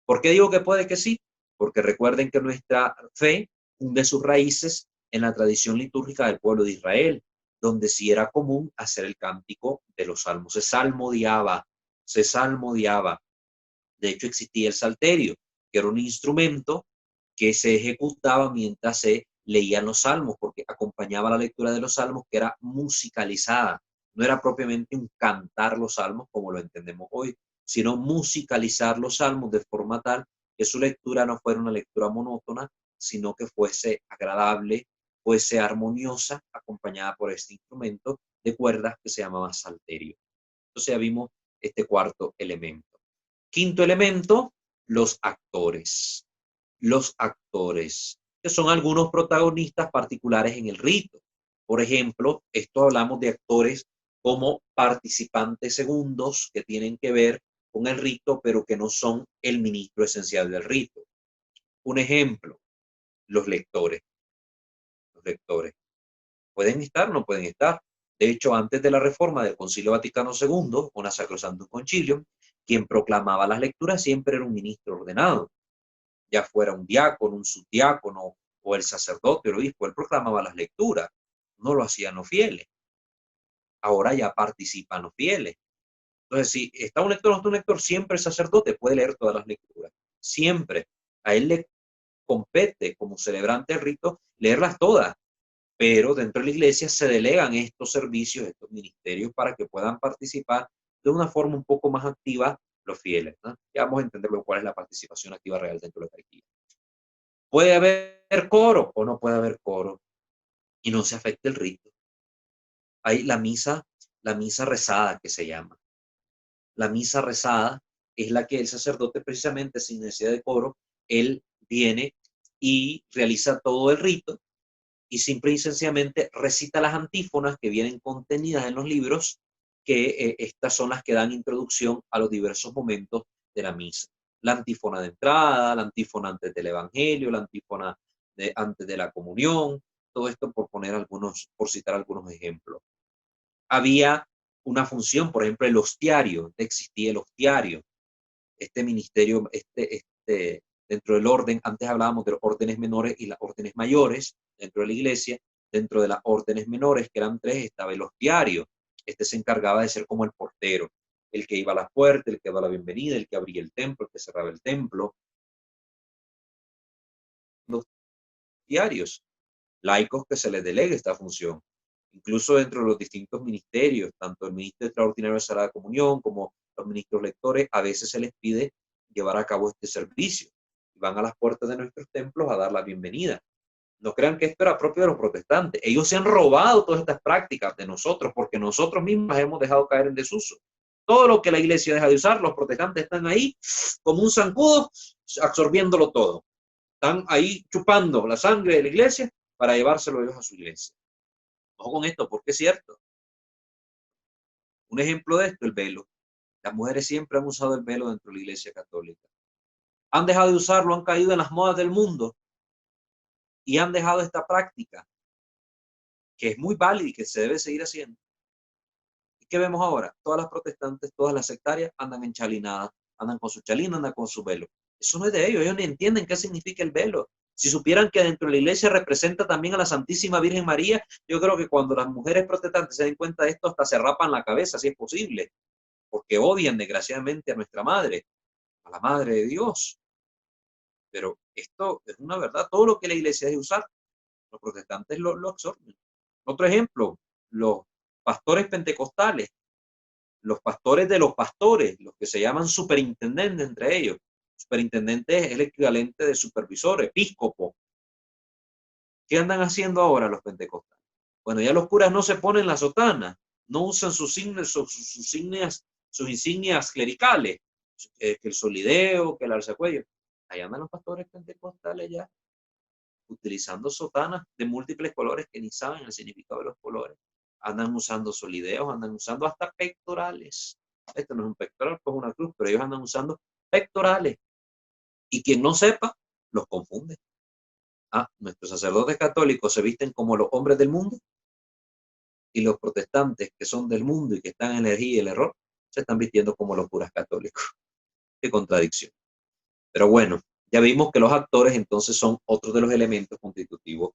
¿Por qué digo que puede que sí? Porque recuerden que nuestra fe hunde sus raíces en la tradición litúrgica del pueblo de Israel, donde sí era común hacer el cántico de los salmos. Se salmodiaba. De hecho, existía el salterio, que era un instrumento que se ejecutaba mientras se leían los salmos, porque acompañaba la lectura de los salmos, que era musicalizada. No era propiamente un cantar los salmos como lo entendemos hoy, sino musicalizar los salmos de forma tal que su lectura no fuera una lectura monótona, sino que fuese agradable, fuese armoniosa, acompañada por este instrumento de cuerdas que se llamaba salterio. Entonces ya vimos este cuarto elemento. Quinto elemento, los actores. Los actores, que son algunos protagonistas particulares en el rito. Por ejemplo, esto hablamos de actores como participantes segundos que tienen que ver con el rito, pero que no son el ministro esencial del rito. Un ejemplo, los lectores. Los lectores pueden estar o no pueden estar. De hecho, antes de la reforma del Concilio Vaticano II, una Sacrosanctum Concilium, quien proclamaba las lecturas siempre era un ministro ordenado, ya fuera un diácono, un subdiácono o el sacerdote o el obispo. Él proclamaba las lecturas, no lo hacían los fieles. Ahora ya participan los fieles. Entonces, si está un lector o no está un lector, siempre el sacerdote puede leer todas las lecturas. Siempre. A él le compete, como celebrante del rito, leerlas todas. Pero dentro de la iglesia se delegan estos servicios, estos ministerios, para que puedan participar de una forma un poco más activa los fieles, ¿no? Ya vamos a entender cuál es la participación activa real dentro de la Eucaristía. ¿Puede haber coro o no puede haber coro? Y no se afecta el rito. Hay la misa rezada que se llama. La misa rezada es la que el sacerdote, precisamente sin necesidad de coro, él viene y realiza todo el rito y simple y sencillamente recita las antífonas que vienen contenidas en los libros, que estas son las que dan introducción a los diversos momentos de la misa. La antífona de entrada, la antífona antes del evangelio, la antífona antes de la comunión, todo esto por citar algunos ejemplos. Había una función, por ejemplo, el hostiario, existía el hostiario, este ministerio, dentro del orden. Antes hablábamos de los órdenes menores y las órdenes mayores dentro de la iglesia. Dentro de las órdenes menores, que eran 3, estaba el hostiario. Este se encargaba de ser como el portero, el que iba a la puerta, el que daba la bienvenida, el que abría el templo, el que cerraba el templo. Los hostiarios, laicos que se les delegue esta función. incluso dentro de los distintos ministerios, tanto el ministro extraordinario de Sagrada Comunión como los ministros lectores, a veces se les pide llevar a cabo este servicio. Van a las puertas de nuestros templos a dar la bienvenida. No crean que esto era propio de los protestantes. Ellos se han robado todas estas prácticas de nosotros porque nosotros mismos las hemos dejado caer en desuso. Todo lo que la iglesia deja de usar, los protestantes están ahí como un zancudo absorbiéndolo todo. Están ahí chupando la sangre de la iglesia para llevárselo ellos a su iglesia. Ojo con esto, porque es cierto. Un ejemplo de esto, el velo. Las mujeres siempre han usado el velo dentro de la iglesia católica. Han dejado de usarlo, han caído en las modas del mundo y han dejado esta práctica que es muy válida y que se debe seguir haciendo. ¿Y qué vemos ahora? Todas las protestantes, todas las sectarias andan enchalinadas, andan con su chalina, andan con su velo. Eso no es de ellos no entienden qué significa el velo. Si supieran que dentro de la iglesia representa también a la Santísima Virgen María, yo creo que cuando las mujeres protestantes se den cuenta de esto, hasta se rapan la cabeza, si es posible, porque odian desgraciadamente a nuestra madre, a la Madre de Dios. Pero esto es una verdad, todo lo que la iglesia debe usar, los protestantes lo absorben. Otro ejemplo, los pastores pentecostales, los pastores de los pastores, los que se llaman superintendentes entre ellos. Superintendente es el equivalente de supervisor, episcopo. ¿Qué andan haciendo ahora los pentecostales? Bueno, ya los curas no se ponen la sotana, no usan sus insignias clericales, que el solideo, que el alzacuello. Ahí andan los pastores pentecostales ya, utilizando sotanas de múltiples colores que ni saben el significado de los colores. Andan usando solideos, andan usando hasta pectorales. Esto no es un pectoral, pues una cruz, pero ellos andan usando pectorales. Y quien no sepa, los confunde. Nuestros sacerdotes católicos se visten como los hombres del mundo y los protestantes que son del mundo y que están en la herejía y el error, se están vistiendo como los curas católicos. Qué contradicción. Pero bueno, ya vimos que los actores entonces son otros de los elementos constitutivos,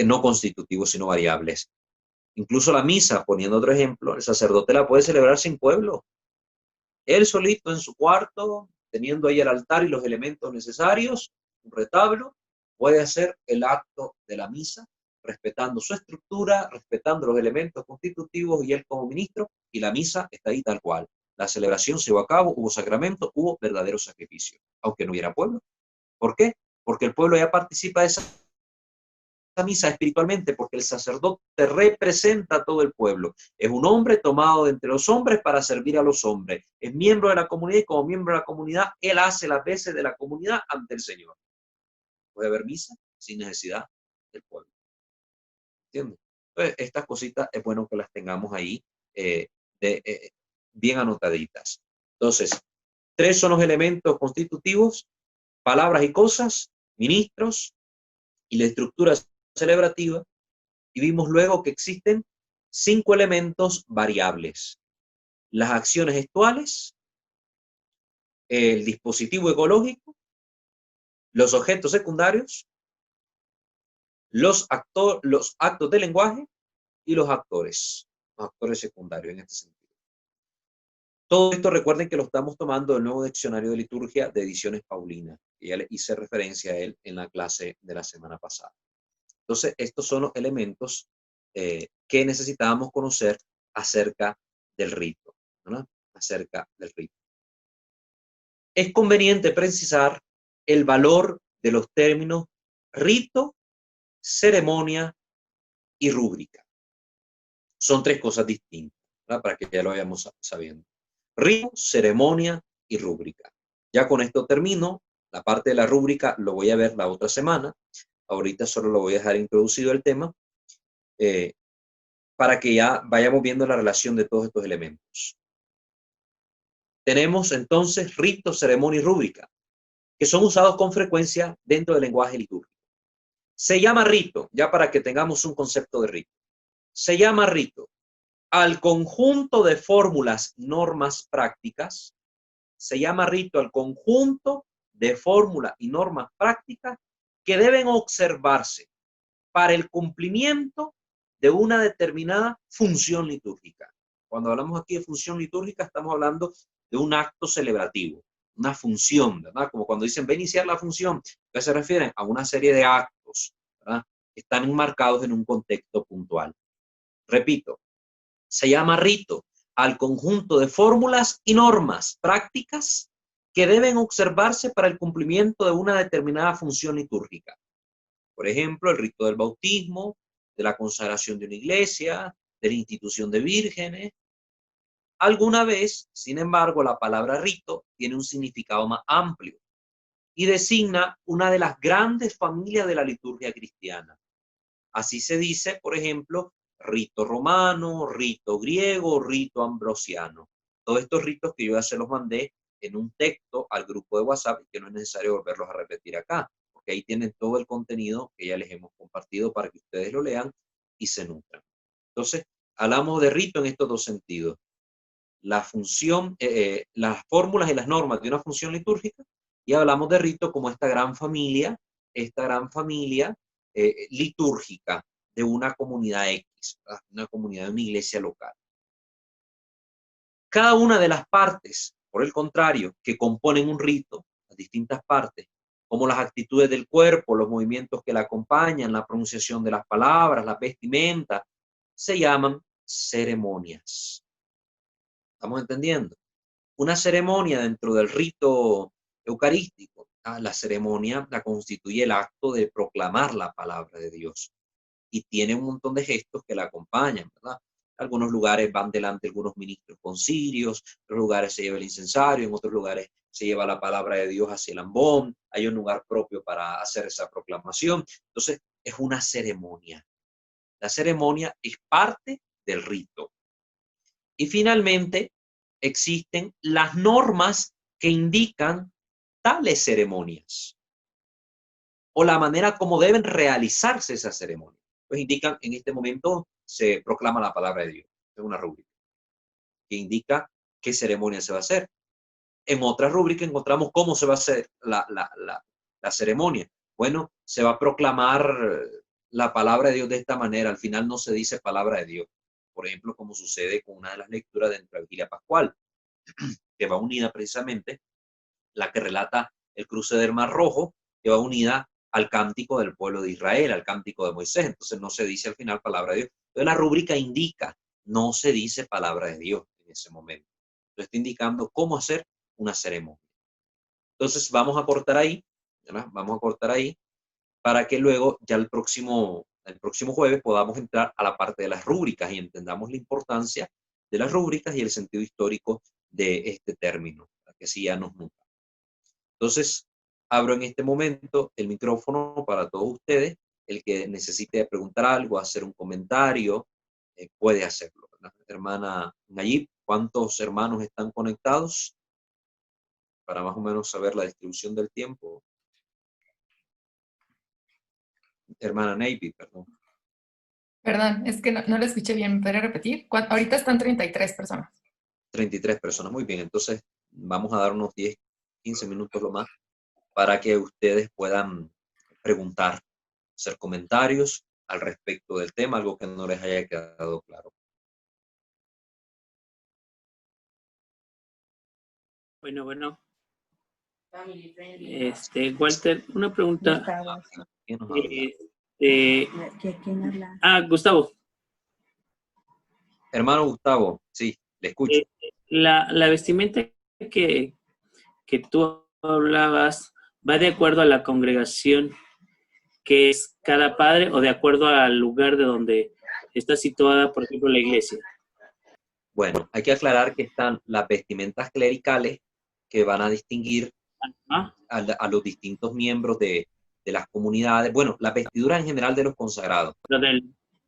no constitutivos, sino variables. Incluso la misa, poniendo otro ejemplo, el sacerdote la puede celebrar sin pueblo. Él solito en su cuarto, teniendo ahí el altar y los elementos necesarios, un retablo, puede hacer el acto de la misa, respetando su estructura, respetando los elementos constitutivos y él como ministro, y la misa está ahí tal cual. La celebración se llevó a cabo, hubo sacramento, hubo verdadero sacrificio, aunque no hubiera pueblo. ¿Por qué? Porque el pueblo ya participa de esa misa espiritualmente, porque el sacerdote representa a todo el pueblo. Es un hombre tomado de entre los hombres para servir a los hombres. Es miembro de la comunidad y como miembro de la comunidad, él hace las veces de la comunidad ante el Señor. Puede haber misa sin necesidad del pueblo. ¿Entiendes? Entonces, estas cositas es bueno que las tengamos ahí bien anotaditas. Entonces, 3 son los elementos constitutivos: palabras y cosas, ministros y la estructura celebrativa. Y vimos luego que existen 5 elementos variables: las acciones gestuales, el dispositivo ecológico, los objetos secundarios, los actos de lenguaje y los actores secundarios en este sentido. Todo esto recuerden que lo estamos tomando del nuevo diccionario de liturgia de Ediciones Paulinas, y ya le hice referencia a él en la clase de la semana pasada. Entonces, estos son los elementos que necesitábamos conocer acerca del rito, ¿no? Acerca del rito. Es conveniente precisar el valor de los términos rito, ceremonia y rúbrica. Son 3 cosas distintas, ¿verdad? Para que ya lo vayamos sabiendo. Rito, ceremonia y rúbrica. Ya con esto termino. La parte de la rúbrica lo voy a ver la otra semana. Ahorita solo lo voy a dejar introducido el tema para que ya vayamos viendo la relación de todos estos elementos. Tenemos entonces rito, ceremonia y rúbrica, que son usados con frecuencia dentro del lenguaje litúrgico. Se llama rito, ya para que tengamos un concepto de rito. Se llama rito al conjunto de fórmulas, normas prácticas. Se llama rito al conjunto de fórmulas y normas prácticas que deben observarse para el cumplimiento de una determinada función litúrgica. Cuando hablamos aquí de función litúrgica, estamos hablando de un acto celebrativo, una función, ¿verdad? Como cuando dicen, va a iniciar la función, ¿qué se refieren? A una serie de actos, ¿verdad? Que están enmarcados en un contexto puntual. Repito, se llama rito al conjunto de fórmulas y normas prácticas que deben observarse para el cumplimiento de una determinada función litúrgica. Por ejemplo, el rito del bautismo, de la consagración de una iglesia, de la institución de vírgenes. Alguna vez, sin embargo, la palabra rito tiene un significado más amplio y designa una de las grandes familias de la liturgia cristiana. Así se dice, por ejemplo, rito romano, rito griego, rito ambrosiano. Todos estos ritos que yo ya se los mandé en un texto al grupo de WhatsApp y que no es necesario volverlos a repetir acá, porque ahí tienen todo el contenido que ya les hemos compartido para que ustedes lo lean y se nutran. Entonces, hablamos de rito en estos dos sentidos. La función, las fórmulas y las normas de una función litúrgica, y hablamos de rito como esta gran familia litúrgica de una comunidad X, una comunidad de una iglesia local. Cada una de las partes, por el contrario, que componen un rito, las distintas partes, como las actitudes del cuerpo, los movimientos que la acompañan, la pronunciación de las palabras, la vestimenta, se llaman ceremonias. ¿Estamos entendiendo? Una ceremonia dentro del rito eucarístico, la ceremonia la constituye el acto de proclamar la palabra de Dios y tiene un montón de gestos que la acompañan, ¿verdad? En algunos lugares van delante algunos ministros con cirios, en otros lugares se lleva el incensario, en otros lugares se lleva la palabra de Dios hacia el ambón, hay un lugar propio para hacer esa proclamación. Entonces, es una ceremonia. La ceremonia es parte del rito. Y finalmente, existen las normas que indican tales ceremonias o la manera como deben realizarse esas ceremonias. Pues indican, en este momento se proclama la palabra de Dios. Es una rúbrica que indica qué ceremonia se va a hacer. En otra rúbrica encontramos cómo se va a hacer la ceremonia. Bueno, se va a proclamar la palabra de Dios de esta manera. Al final no se dice palabra de Dios. Por ejemplo, como sucede con una de las lecturas dentro de la Vigilia Pascual, que va unida precisamente, la que relata el cruce del Mar Rojo, que va unida al cántico del pueblo de Israel, al cántico de Moisés. Entonces no se dice al final palabra de Dios. Entonces la rúbrica indica, no se dice palabra de Dios en ese momento. Entonces está indicando cómo hacer una ceremonia. Entonces vamos a cortar ahí, ¿verdad? Vamos a cortar ahí para que luego ya el próximo jueves podamos entrar a la parte de las rúbricas y entendamos la importancia de las rúbricas y el sentido histórico de este término, para que así ya nos nutra. Entonces, abro en este momento el micrófono para todos ustedes. El que necesite preguntar algo, hacer un comentario, puede hacerlo, ¿verdad? Hermana Nayib, ¿cuántos hermanos están conectados? Para más o menos saber la distribución del tiempo. Hermana Nayib, perdón. Perdón, es que no lo escuché bien. ¿Me podría repetir? Ahorita están 33 personas. 33 personas, muy bien. Entonces, vamos a dar unos 10, 15 minutos lo más para que ustedes puedan preguntar, hacer comentarios al respecto del tema, algo que no les haya quedado claro. Bueno. Walter, una pregunta. ¿Quién nos habla? ¿Quién habla? Gustavo. Hermano Gustavo, sí, le escucho. La vestimenta que tú hablabas va de acuerdo a la congregación que es cada padre o de acuerdo al lugar de donde está situada, por ejemplo, la iglesia. Bueno, hay que aclarar que están las vestimentas clericales que van a distinguir a los distintos miembros de las comunidades. Bueno, la vestidura en general de los consagrados.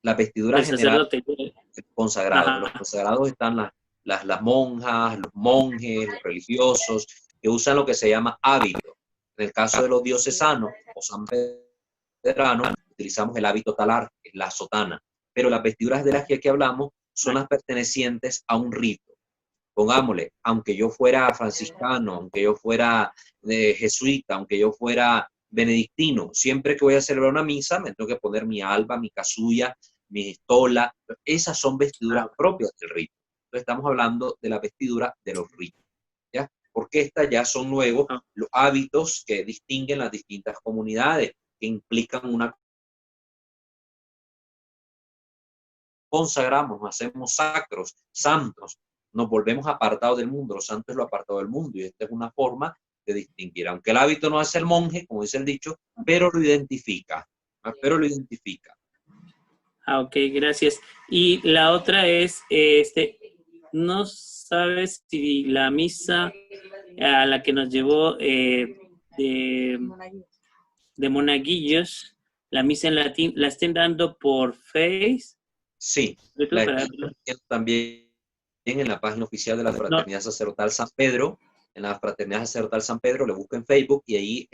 La vestidura general de los consagrados. Los consagrados están las monjas, los monjes, los religiosos, que usan lo que se llama hábito. En el caso de los diocesanos o sanpedranos, utilizamos el hábito talar, que es la sotana. Pero las vestiduras de las que aquí hablamos son las pertenecientes a un rito. Pongámosle, aunque yo fuera franciscano, aunque yo fuera jesuita, aunque yo fuera benedictino, siempre que voy a celebrar una misa me tengo que poner mi alba, mi casulla, mi estola. Esas son vestiduras propias del rito. Entonces estamos hablando de la vestidura de los ritos, ¿ya? Porque estas ya son luego los hábitos que distinguen las distintas comunidades, que implican una consagramos, nos hacemos sacros, santos, nos volvemos apartados del mundo. Lo santo es lo apartado del mundo, y esta es una forma de distinguir. Aunque el hábito no hace el monje, como dice el dicho, pero lo identifica. Pero lo identifica. Ah, ok, gracias. Y la otra es, no sabes si la misa a la que nos llevó de Monaguillos, la misa en latín, ¿la estén dando por Face? Sí, la están haciendo también en la página oficial de la Fraternidad Sacerdotal San Pedro. En la Fraternidad Sacerdotal San Pedro, le busca en Facebook y ahí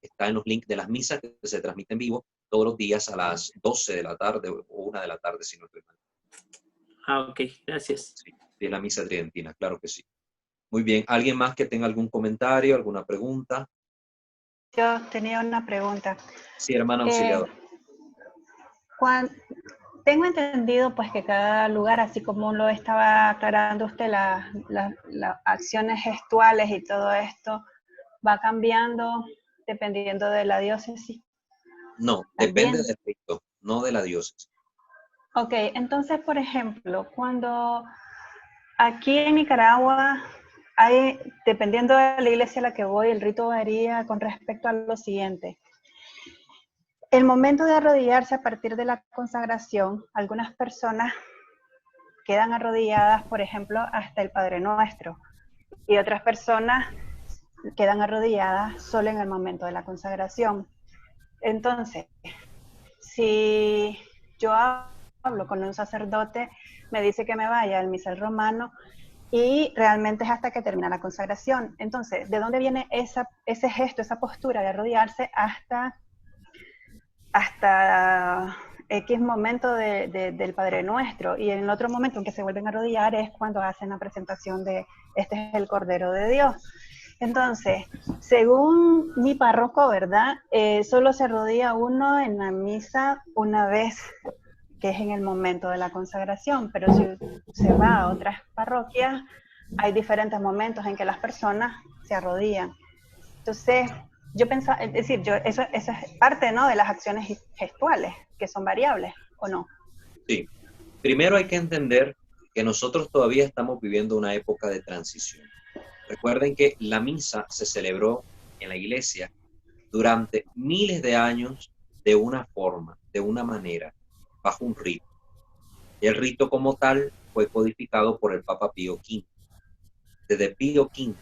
está en los links de las misas que se transmiten en vivo todos los días a las 12 de la tarde o 1 de la tarde, si no estoy mal. Ah, ok, gracias. Sí, de la misa tridentina, claro que sí. Muy bien, ¿alguien más que tenga algún comentario, alguna pregunta? Yo tenía una pregunta. Sí, hermana auxiliadora. Tengo entendido pues que cada lugar, así como lo estaba aclarando usted, las acciones gestuales y todo esto va cambiando dependiendo de la diócesis. No, ¿También? depende del rito, no de la diócesis. Ok, entonces, por ejemplo, cuando aquí en Nicaragua hay, dependiendo de la iglesia a la que voy, el rito varía con respecto a lo siguiente. El momento de arrodillarse a partir de la consagración, algunas personas quedan arrodilladas, por ejemplo, hasta el Padre Nuestro, y otras personas quedan arrodilladas solo en el momento de la consagración. Entonces, si yo hablo con un sacerdote, me dice que me vaya al misal romano y realmente es hasta que termina la consagración. Entonces, ¿de dónde viene ese gesto, esa postura de arrodillarse hasta X momento del Padre Nuestro? Y en el otro momento en que se vuelven a arrodillar es cuando hacen la presentación de este es el Cordero de Dios. Entonces, según mi párroco, ¿verdad? Solo se arrodilla uno en la misa una vez, que es en el momento de la consagración, pero si se va a otras parroquias, hay diferentes momentos en que las personas se arrodillan. Entonces, yo pensaba, es decir, eso es parte, ¿no?, de las acciones gestuales, que son variables, ¿o no? Sí. Primero hay que entender que nosotros todavía estamos viviendo una época de transición. Recuerden que la misa se celebró en la iglesia durante miles de años de una forma, de una manera, bajo un rito. Y el rito como tal fue codificado por el Papa Pío V. Desde Pío V,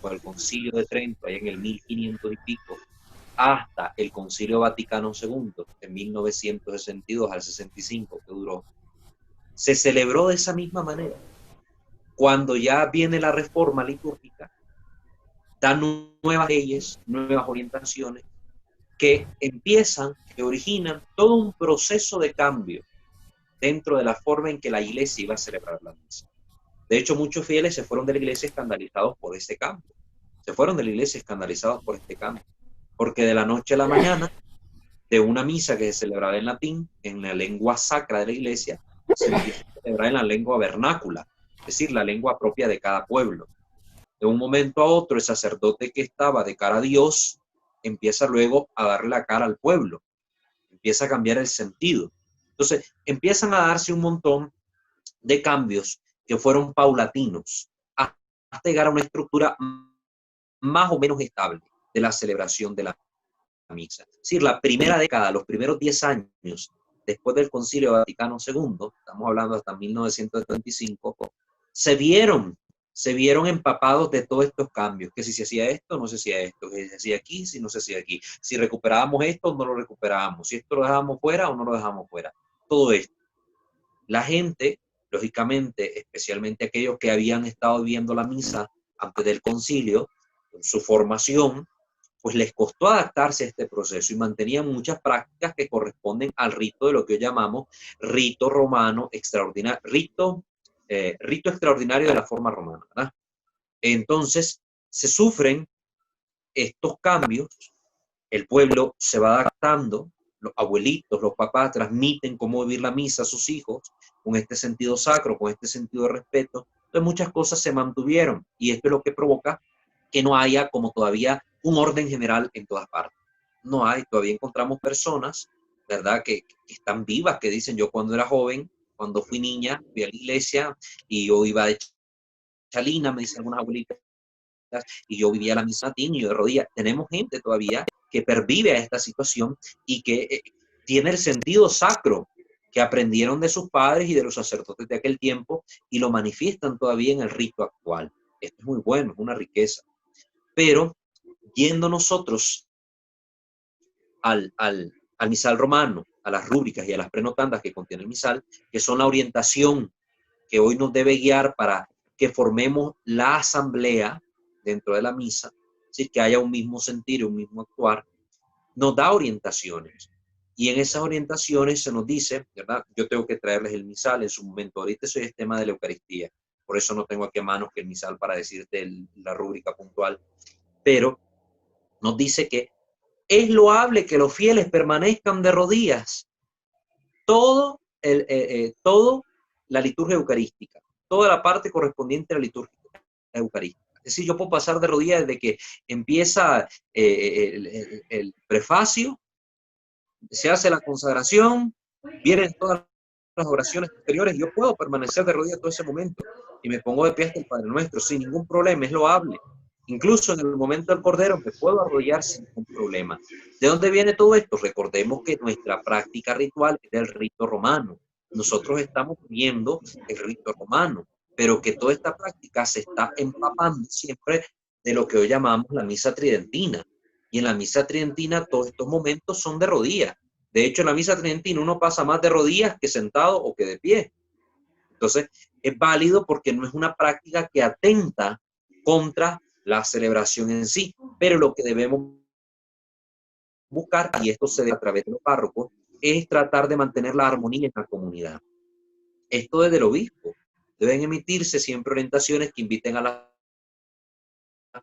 con el Concilio de Trento, allá en el 1500 y pico, hasta el Concilio Vaticano II, en 1962 al 65, que duró, se celebró de esa misma manera. Cuando ya viene la reforma litúrgica, dan nuevas leyes, nuevas orientaciones, que originan todo un proceso de cambio dentro de la forma en que la iglesia iba a celebrar la misa. De hecho, muchos fieles se fueron de la iglesia escandalizados por este cambio. Porque de la noche a la mañana, de una misa que se celebraba en latín, en la lengua sacra de la iglesia, se empieza a celebrar en la lengua vernácula, es decir, la lengua propia de cada pueblo. De un momento a otro, el sacerdote que estaba de cara a Dios empieza luego a darle la cara al pueblo, empieza a cambiar el sentido. Entonces, empiezan a darse un montón de cambios que fueron paulatinos hasta llegar a una estructura más o menos estable de la celebración de la misa. Es decir, la primera década, los primeros 10 años después del Concilio Vaticano II, estamos hablando hasta 1935, se vieron empapados de todos estos cambios, que si se hacía esto, no se hacía esto, que si se hacía aquí, si no se hacía aquí, si recuperábamos esto, no lo recuperábamos, si esto lo dejábamos fuera o no lo dejamos fuera. Todo esto. La gente, lógicamente, especialmente aquellos que habían estado viviendo la misa antes del concilio, en su formación, pues les costó adaptarse a este proceso y mantenían muchas prácticas que corresponden al rito de lo que hoy llamamos rito romano extraordinario, rito extraordinario de la forma romana, ¿verdad? Entonces, se sufren estos cambios, el pueblo se va adaptando, los abuelitos, los papás transmiten cómo vivir la misa a sus hijos, con este sentido sacro, con este sentido de respeto. Entonces, muchas cosas se mantuvieron y esto es lo que provoca que no haya como todavía un orden general en todas partes. No hay, todavía encontramos personas, ¿verdad?, que están vivas, que dicen, yo cuando era joven Cuando fui niña, fui a la iglesia y yo iba de chalina, me dicen algunas abuelitas, y yo vivía la misa latín y yo de rodillas. Tenemos gente todavía que pervive a esta situación y que tiene el sentido sacro que aprendieron de sus padres y de los sacerdotes de aquel tiempo y lo manifiestan todavía en el rito actual. Esto es muy bueno, es una riqueza. Pero yendo nosotros al misal romano, a las rúbricas y a las prenotandas que contiene el misal, que son la orientación que hoy nos debe guiar para que formemos la asamblea dentro de la misa, es decir, que haya un mismo sentir y un mismo actuar, nos da orientaciones. Y en esas orientaciones se nos dice, ¿verdad? Yo tengo que traerles el misal en su momento. Ahorita eso es tema de la Eucaristía. Por eso no tengo aquí a mano que el misal para decirte la rúbrica puntual. Pero nos dice que es loable que los fieles permanezcan de rodillas. Todo la liturgia eucarística, toda la parte correspondiente a la liturgia eucarística. Es decir, yo puedo pasar de rodillas desde que empieza el prefacio, se hace la consagración, vienen todas las oraciones posteriores, yo puedo permanecer de rodillas todo ese momento y me pongo de pie hasta el Padre Nuestro sin ningún problema, es loable. Incluso en el momento del Cordero me puedo arrodillar sin ningún problema. ¿De dónde viene todo esto? Recordemos que nuestra práctica ritual es del rito romano. Nosotros estamos viendo el rito romano, pero que toda esta práctica se está empapando siempre de lo que hoy llamamos la misa tridentina. Y en la misa tridentina todos estos momentos son de rodillas. De hecho, en la misa tridentina uno pasa más de rodillas que sentado o que de pie. Entonces, es válido porque no es una práctica que atenta contra la celebración en sí. Pero lo que debemos buscar, y esto se da a través de los párrocos, es tratar de mantener la armonía en la comunidad. Esto desde el obispo. Deben emitirse siempre orientaciones que inviten a las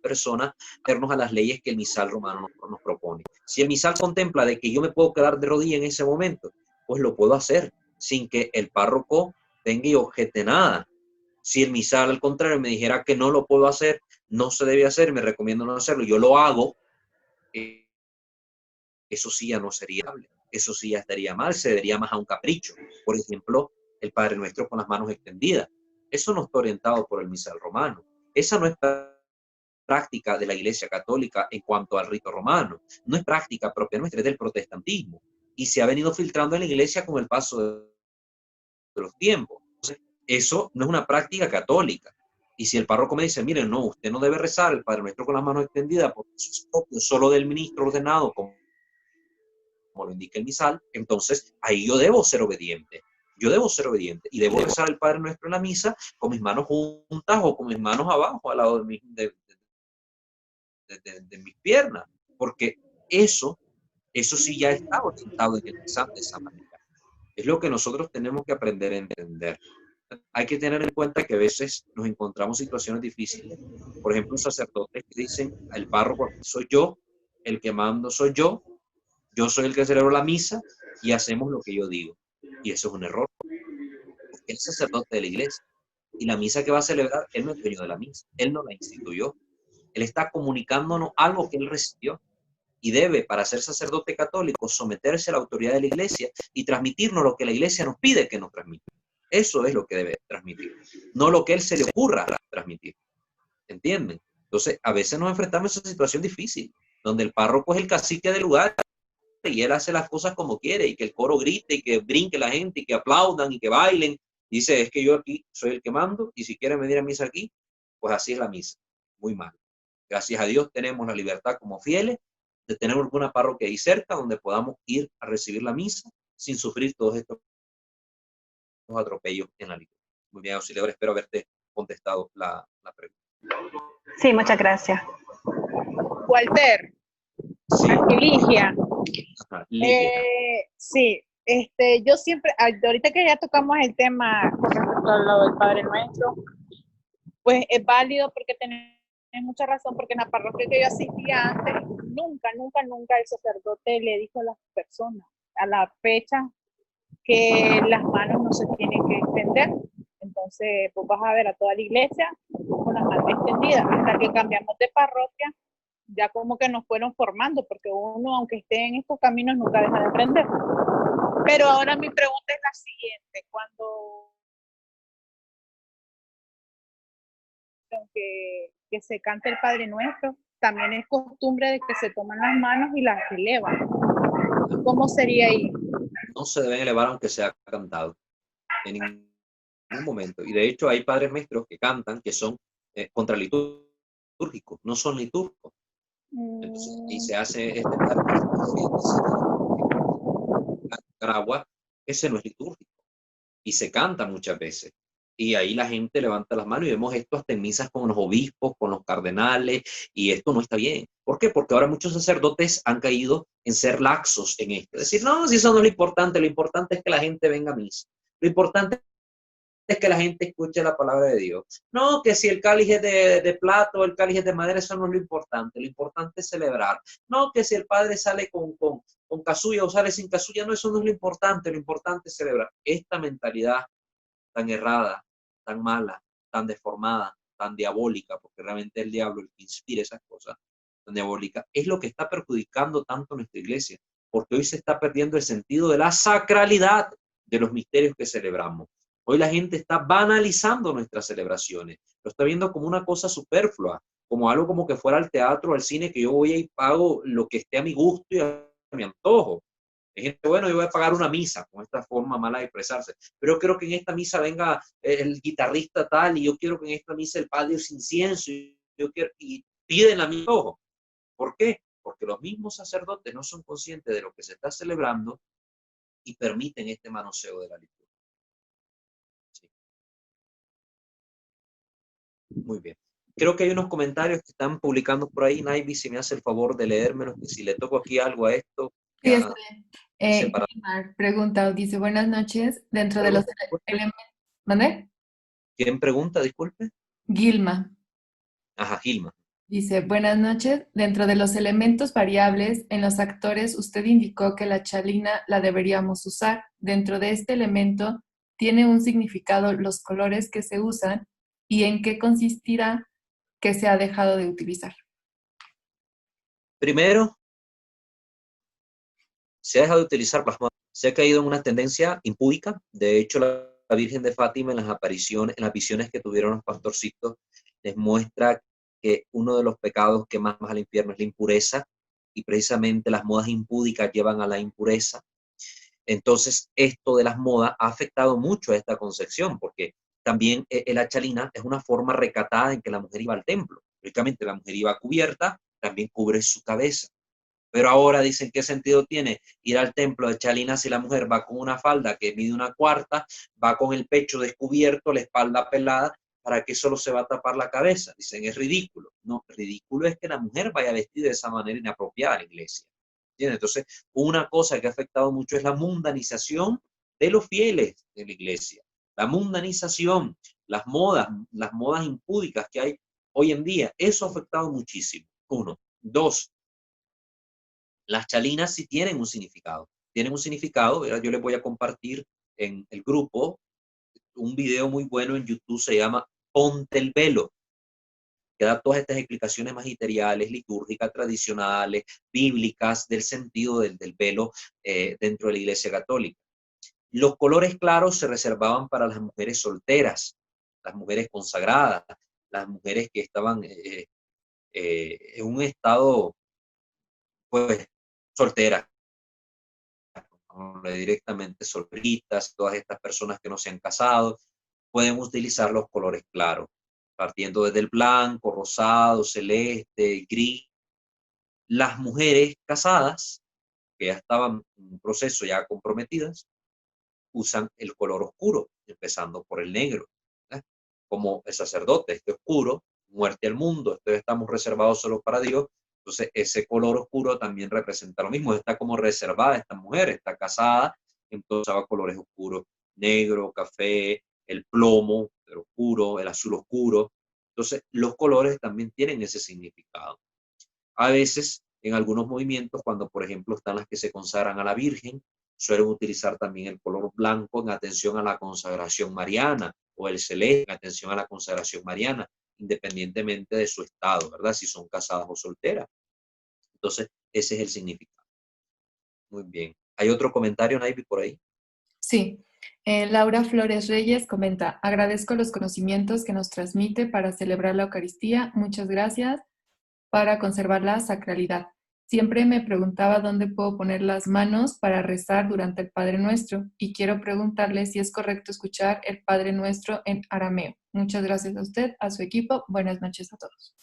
personas a vernos a las leyes que el misal romano nos propone. Si el misal contempla de que yo me puedo quedar de rodilla en ese momento, pues lo puedo hacer sin que el párroco tenga y objete nada. Si el misal al contrario me dijera que no lo puedo hacer, no se debe hacer, me recomiendo no hacerlo, yo lo hago, eso sí ya no sería viable, eso sí ya estaría mal, se debería más a un capricho. Por ejemplo, el Padre Nuestro con las manos extendidas. Eso no está orientado por el misal romano. Esa no es práctica de la Iglesia Católica en cuanto al rito romano. No es práctica propia nuestra, es del protestantismo. Y se ha venido filtrando en la Iglesia con el paso de los tiempos. Entonces, eso no es una práctica católica. Y si el párroco me dice, miren, no, usted no debe rezar el Padre Nuestro con las manos extendidas porque eso es propio solo del ministro ordenado, como lo indica el misal, entonces ahí yo debo ser obediente. Yo debo ser obediente y debo rezar el Padre Nuestro en la misa con mis manos juntas o con mis manos abajo, al lado de mis piernas, porque eso sí ya está orientado en el misal de esa manera. Es lo que nosotros tenemos que aprender a entender. Hay que tener en cuenta que a veces nos encontramos situaciones difíciles. Por ejemplo, sacerdotes que dicen, el párroco soy yo, el que mando soy yo soy el que celebro la misa y hacemos lo que yo digo. Y eso es un error. Porque él es sacerdote de la iglesia. Y la misa que va a celebrar, él no es dueño de la misa. Él no la instituyó. Él está comunicándonos algo que él recibió. Y debe, para ser sacerdote católico, someterse a la autoridad de la iglesia y transmitirnos lo que la iglesia nos pide que nos transmita. Eso es lo que debe transmitir. No lo que él se le ocurra transmitir. ¿Entienden? Entonces, a veces nos enfrentamos a esa situación difícil, donde el párroco es el cacique del lugar y él hace las cosas como quiere, y que el coro grite, y que brinque la gente, y que aplaudan, y que bailen. Dice, es que yo aquí soy el que mando, y si quieren venir a misa aquí, pues así es la misa. Muy mal. Gracias a Dios tenemos la libertad como fieles de tener alguna parroquia ahí cerca donde podamos ir a recibir la misa sin sufrir todos estos atropellos en la liturgia. Muy bien, auxiliador, espero haberte contestado la pregunta. Sí, muchas gracias. Walter, Sí. Ligia. Ajá, Ligia. Sí, yo siempre, ahorita que ya tocamos el tema con respecto a lo del Padre Nuestro, pues es válido porque tenés mucha razón, porque en la parroquia que yo asistía antes, nunca el sacerdote le dijo a las personas a la fecha que las manos no se tienen que extender. Entonces, pues vas a ver a toda la iglesia con las manos extendidas. Hasta que cambiamos de parroquia, ya como que nos fueron formando, porque uno, aunque esté en estos caminos, nunca deja de aprender. Pero ahora mi pregunta es la siguiente. Cuando que se cante el Padre Nuestro, también es costumbre de que se toman las manos y las elevan. ¿Cómo sería ahí? No se deben elevar aunque sea cantado en ningún momento. Y de hecho hay padres maestros que cantan que son contralitúrgicos, no son litúrgicos. Entonces, y se hace este padre Nicaragua, ese no es litúrgico. Y se canta muchas veces. Y ahí la gente levanta las manos y vemos esto hasta en misas con los obispos, con los cardenales, y esto no está bien. ¿Por qué? Porque ahora muchos sacerdotes han caído en ser laxos en esto. Es decir, no, si eso no es lo importante es que la gente venga a misa. Lo importante es que la gente escuche la palabra de Dios. No, que si el cáliz es de plata o el cáliz es de madera, eso no es lo importante es celebrar. No, que si el padre sale con casulla o sale sin casulla, no, eso no es lo importante es celebrar. Esta mentalidad tan errada, tan mala, tan deformada, tan diabólica, porque realmente el diablo el que inspira esas cosas, tan diabólica, es lo que está perjudicando tanto a nuestra iglesia, porque hoy se está perdiendo el sentido de la sacralidad de los misterios que celebramos. Hoy la gente está banalizando nuestras celebraciones, lo está viendo como una cosa superflua, como algo como que fuera al teatro, al cine, que yo voy y pago lo que esté a mi gusto y a mi antojo. Hay gente, bueno, yo voy a pagar una misa, con esta forma mala de expresarse, pero yo quiero que en esta misa venga el guitarrista tal, y yo quiero que en esta misa el padre use incienso, y piden la misa. Ojo. ¿Por qué? Porque los mismos sacerdotes no son conscientes de lo que se está celebrando y permiten este manoseo de la liturgia. Sí. Muy bien. Creo que hay unos comentarios que están publicando por ahí. Naivi, si me hace el favor de leérmelos, que si le toco aquí algo a esto, Sí, ya separado. Gilmar pregunta, dice, buenas noches, dentro de los elementos, ¿mande? ¿Quién pregunta? Disculpe. Gilma. Ajá, Gilma. Dice, buenas noches. Dentro de los elementos variables en los actores, usted indicó que la chalina la deberíamos usar. Dentro de este elemento, ¿tiene un significado los colores que se usan y en qué consistirá que se ha dejado de utilizar? Primero, se ha dejado de utilizar plasma. Se ha caído en una tendencia impúdica. De hecho, la Virgen de Fátima en las apariciones, en las visiones que tuvieron los pastorcitos, les muestra que uno de los pecados que más al infierno es la impureza, y precisamente las modas impúdicas llevan a la impureza. Entonces, esto de las modas ha afectado mucho a esta concepción, porque también la chalina es una forma recatada en que la mujer iba al templo. Lógicamente, la mujer iba cubierta, también cubre su cabeza. Pero ahora dicen, ¿qué sentido tiene ir al templo de chalina si la mujer va con una falda que mide una cuarta, va con el pecho descubierto, la espalda pelada? ¿Para qué solo se va a tapar la cabeza? Dicen, es ridículo. No, ridículo es que la mujer vaya vestida de esa manera inapropiada a la iglesia. ¿Entiendes? Entonces, una cosa que ha afectado mucho es la mundanización de los fieles de la iglesia. La mundanización, las modas impúdicas que hay hoy en día, eso ha afectado muchísimo. Uno. Dos, las chalinas sí tienen un significado. Tienen un significado, ¿verdad? Yo les voy a compartir en el grupo un video muy bueno en YouTube, se llama Ponte el velo, que da todas estas explicaciones magisteriales, litúrgicas, tradicionales, bíblicas, del sentido del velo dentro de la Iglesia Católica. Los colores claros se reservaban para las mujeres solteras, las mujeres consagradas, las mujeres que estaban en un estado, pues, soltera, directamente solteritas, todas estas personas que no se han casado, pueden utilizar los colores claros, partiendo desde el blanco, rosado, celeste, gris. Las mujeres casadas, que ya estaban en un proceso, ya comprometidas, usan el color oscuro, empezando por el negro, ¿eh? Como el sacerdote, este oscuro, muerte al mundo, esto estamos reservados solo para Dios. Entonces, ese color oscuro también representa lo mismo. Está como reservada esta mujer, está casada, entonces va colores oscuros, negro, café, el plomo, el oscuro, el azul oscuro. Entonces, los colores también tienen ese significado. A veces, en algunos movimientos, cuando por ejemplo están las que se consagran a la Virgen, suelen utilizar también el color blanco en atención a la consagración mariana, o el celeste en atención a la consagración mariana, independientemente de su estado, ¿verdad? Si son casadas o solteras. Entonces, ese es el significado. Muy bien. ¿Hay otro comentario, Naivi, por ahí? Sí. Laura Flores Reyes comenta, agradezco los conocimientos que nos transmite para celebrar la Eucaristía. Muchas gracias para conservar la sacralidad. Siempre me preguntaba dónde puedo poner las manos para rezar durante el Padre Nuestro y quiero preguntarle si es correcto escuchar el Padre Nuestro en arameo. Muchas gracias a usted, a su equipo. Buenas noches a todos.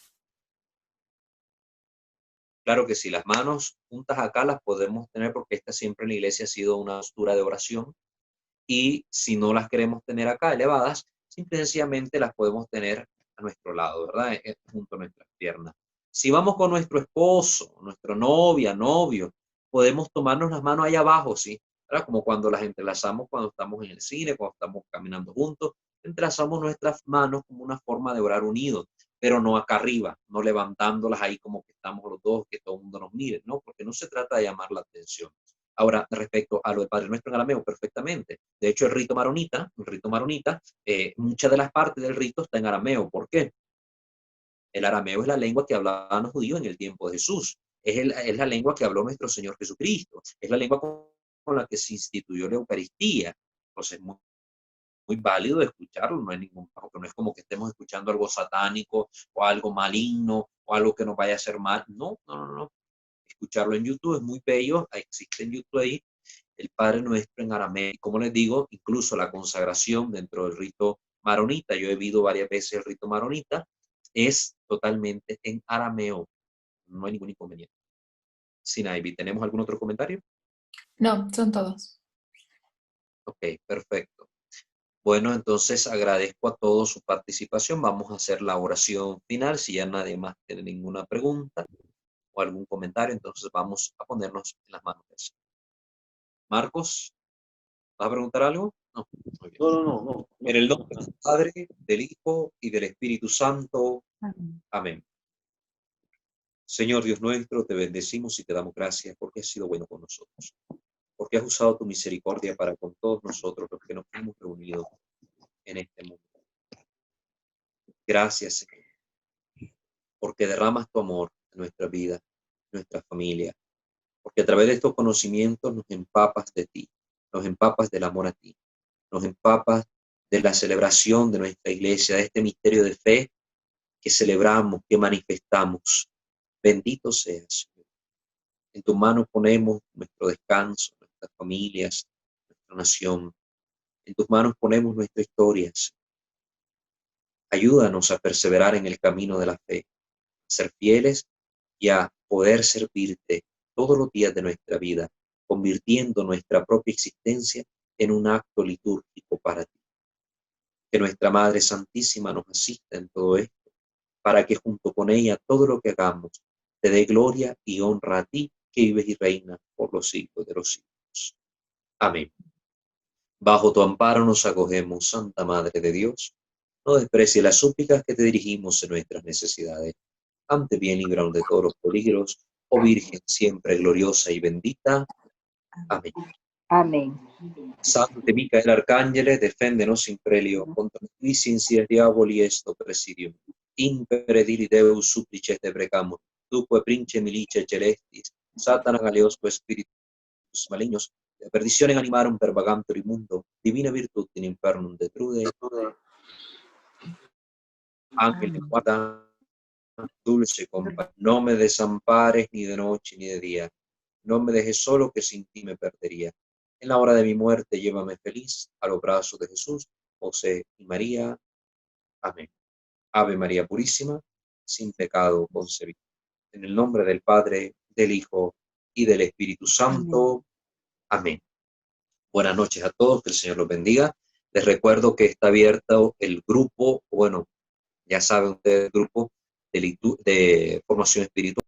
Claro que sí, las manos juntas acá las podemos tener porque esta siempre en la iglesia ha sido una postura de oración. Y si no las queremos tener acá elevadas, simple y sencillamente las podemos tener a nuestro lado, ¿verdad? Junto a nuestras piernas. Si vamos con nuestro esposo, nuestra novia, novio, podemos tomarnos las manos allá abajo, ¿sí? ¿Verdad? Como cuando las entrelazamos cuando estamos en el cine, cuando estamos caminando juntos, entrelazamos nuestras manos como una forma de orar unidos, pero no acá arriba, no levantándolas ahí como que estamos los dos, que todo el mundo nos mire, ¿no? Porque no se trata de llamar la atención. Ahora, respecto a lo del Padre Nuestro en arameo, perfectamente. De hecho, el rito maronita, muchas de las partes del rito está en arameo. ¿Por qué? El arameo es la lengua que hablaban los judíos en el tiempo de Jesús. Es la lengua que habló nuestro Señor Jesucristo. Es la lengua con la que se instituyó la Eucaristía. Entonces, muy válido escucharlo, no es como que estemos escuchando algo satánico o algo maligno o algo que nos vaya a hacer mal. No. Escucharlo en YouTube es muy bello, existe en YouTube ahí el Padre Nuestro en arameo. Y como les digo, incluso la consagración dentro del rito maronita, yo he visto varias veces el rito maronita, es totalmente en arameo, no hay ningún inconveniente. Sinaibi, ¿tenemos algún otro comentario? No, son todos. Ok, perfecto. Bueno, entonces agradezco a todos su participación. Vamos a hacer la oración final. Si ya nadie más tiene ninguna pregunta o algún comentario, entonces vamos a ponernos en las manos del Señor. Marcos, ¿vas a preguntar algo? No, muy bien. No. En el nombre del Padre, del Hijo y del Espíritu Santo. Amén. Señor Dios nuestro, te bendecimos y te damos gracias porque has sido bueno con nosotros, porque has usado tu misericordia para con todos nosotros los que nos hemos reunido en este mundo. Gracias, Señor, porque derramas tu amor en nuestra vida, en nuestra familia, porque a través de estos conocimientos nos empapas de ti, nos empapas del amor a ti, nos empapas de la celebración de nuestra iglesia, de este misterio de fe que celebramos, que manifestamos. Bendito seas, Señor. En tus manos ponemos nuestro descanso, nuestras familias, nuestra nación. En tus manos ponemos nuestra historia. Ayúdanos a perseverar en el camino de la fe, a ser fieles y a poder servirte todos los días de nuestra vida, convirtiendo nuestra propia existencia en un acto litúrgico para ti. Que nuestra Madre Santísima nos asista en todo esto, para que junto con ella todo lo que hagamos te dé gloria y honra a ti, que vives y reinas por los siglos de los siglos. Amén. Bajo tu amparo nos acogemos, Santa Madre de Dios. No desprecie las súplicas que te dirigimos en nuestras necesidades. Antes bien, líbranos de todos los peligros, oh Virgen siempre gloriosa y bendita. Amén. Amén. Sante Micael Arcángele, deféndenos in prelio contra insidia diaboli esto presidium. Impere diri Deus supplices te precamus, duque prince milice celestis, Satana galeosco spiritus malignos, de perdición en animarum per vagantur immundo, divina virtud in infernum detrude. Ángel de guarda, dulce compañía, no me desampares ni de noche ni de día, no me dejes solo que sin ti me perdería. En la hora de mi muerte llévame feliz a los brazos de Jesús, José y María. Amén. Ave María Purísima, sin pecado concebida. En el nombre del Padre, del Hijo y del Espíritu Santo. Amén. Buenas noches a todos, que el Señor los bendiga. Les recuerdo que está abierto el grupo, bueno, ya saben ustedes, el grupo de formación espiritual.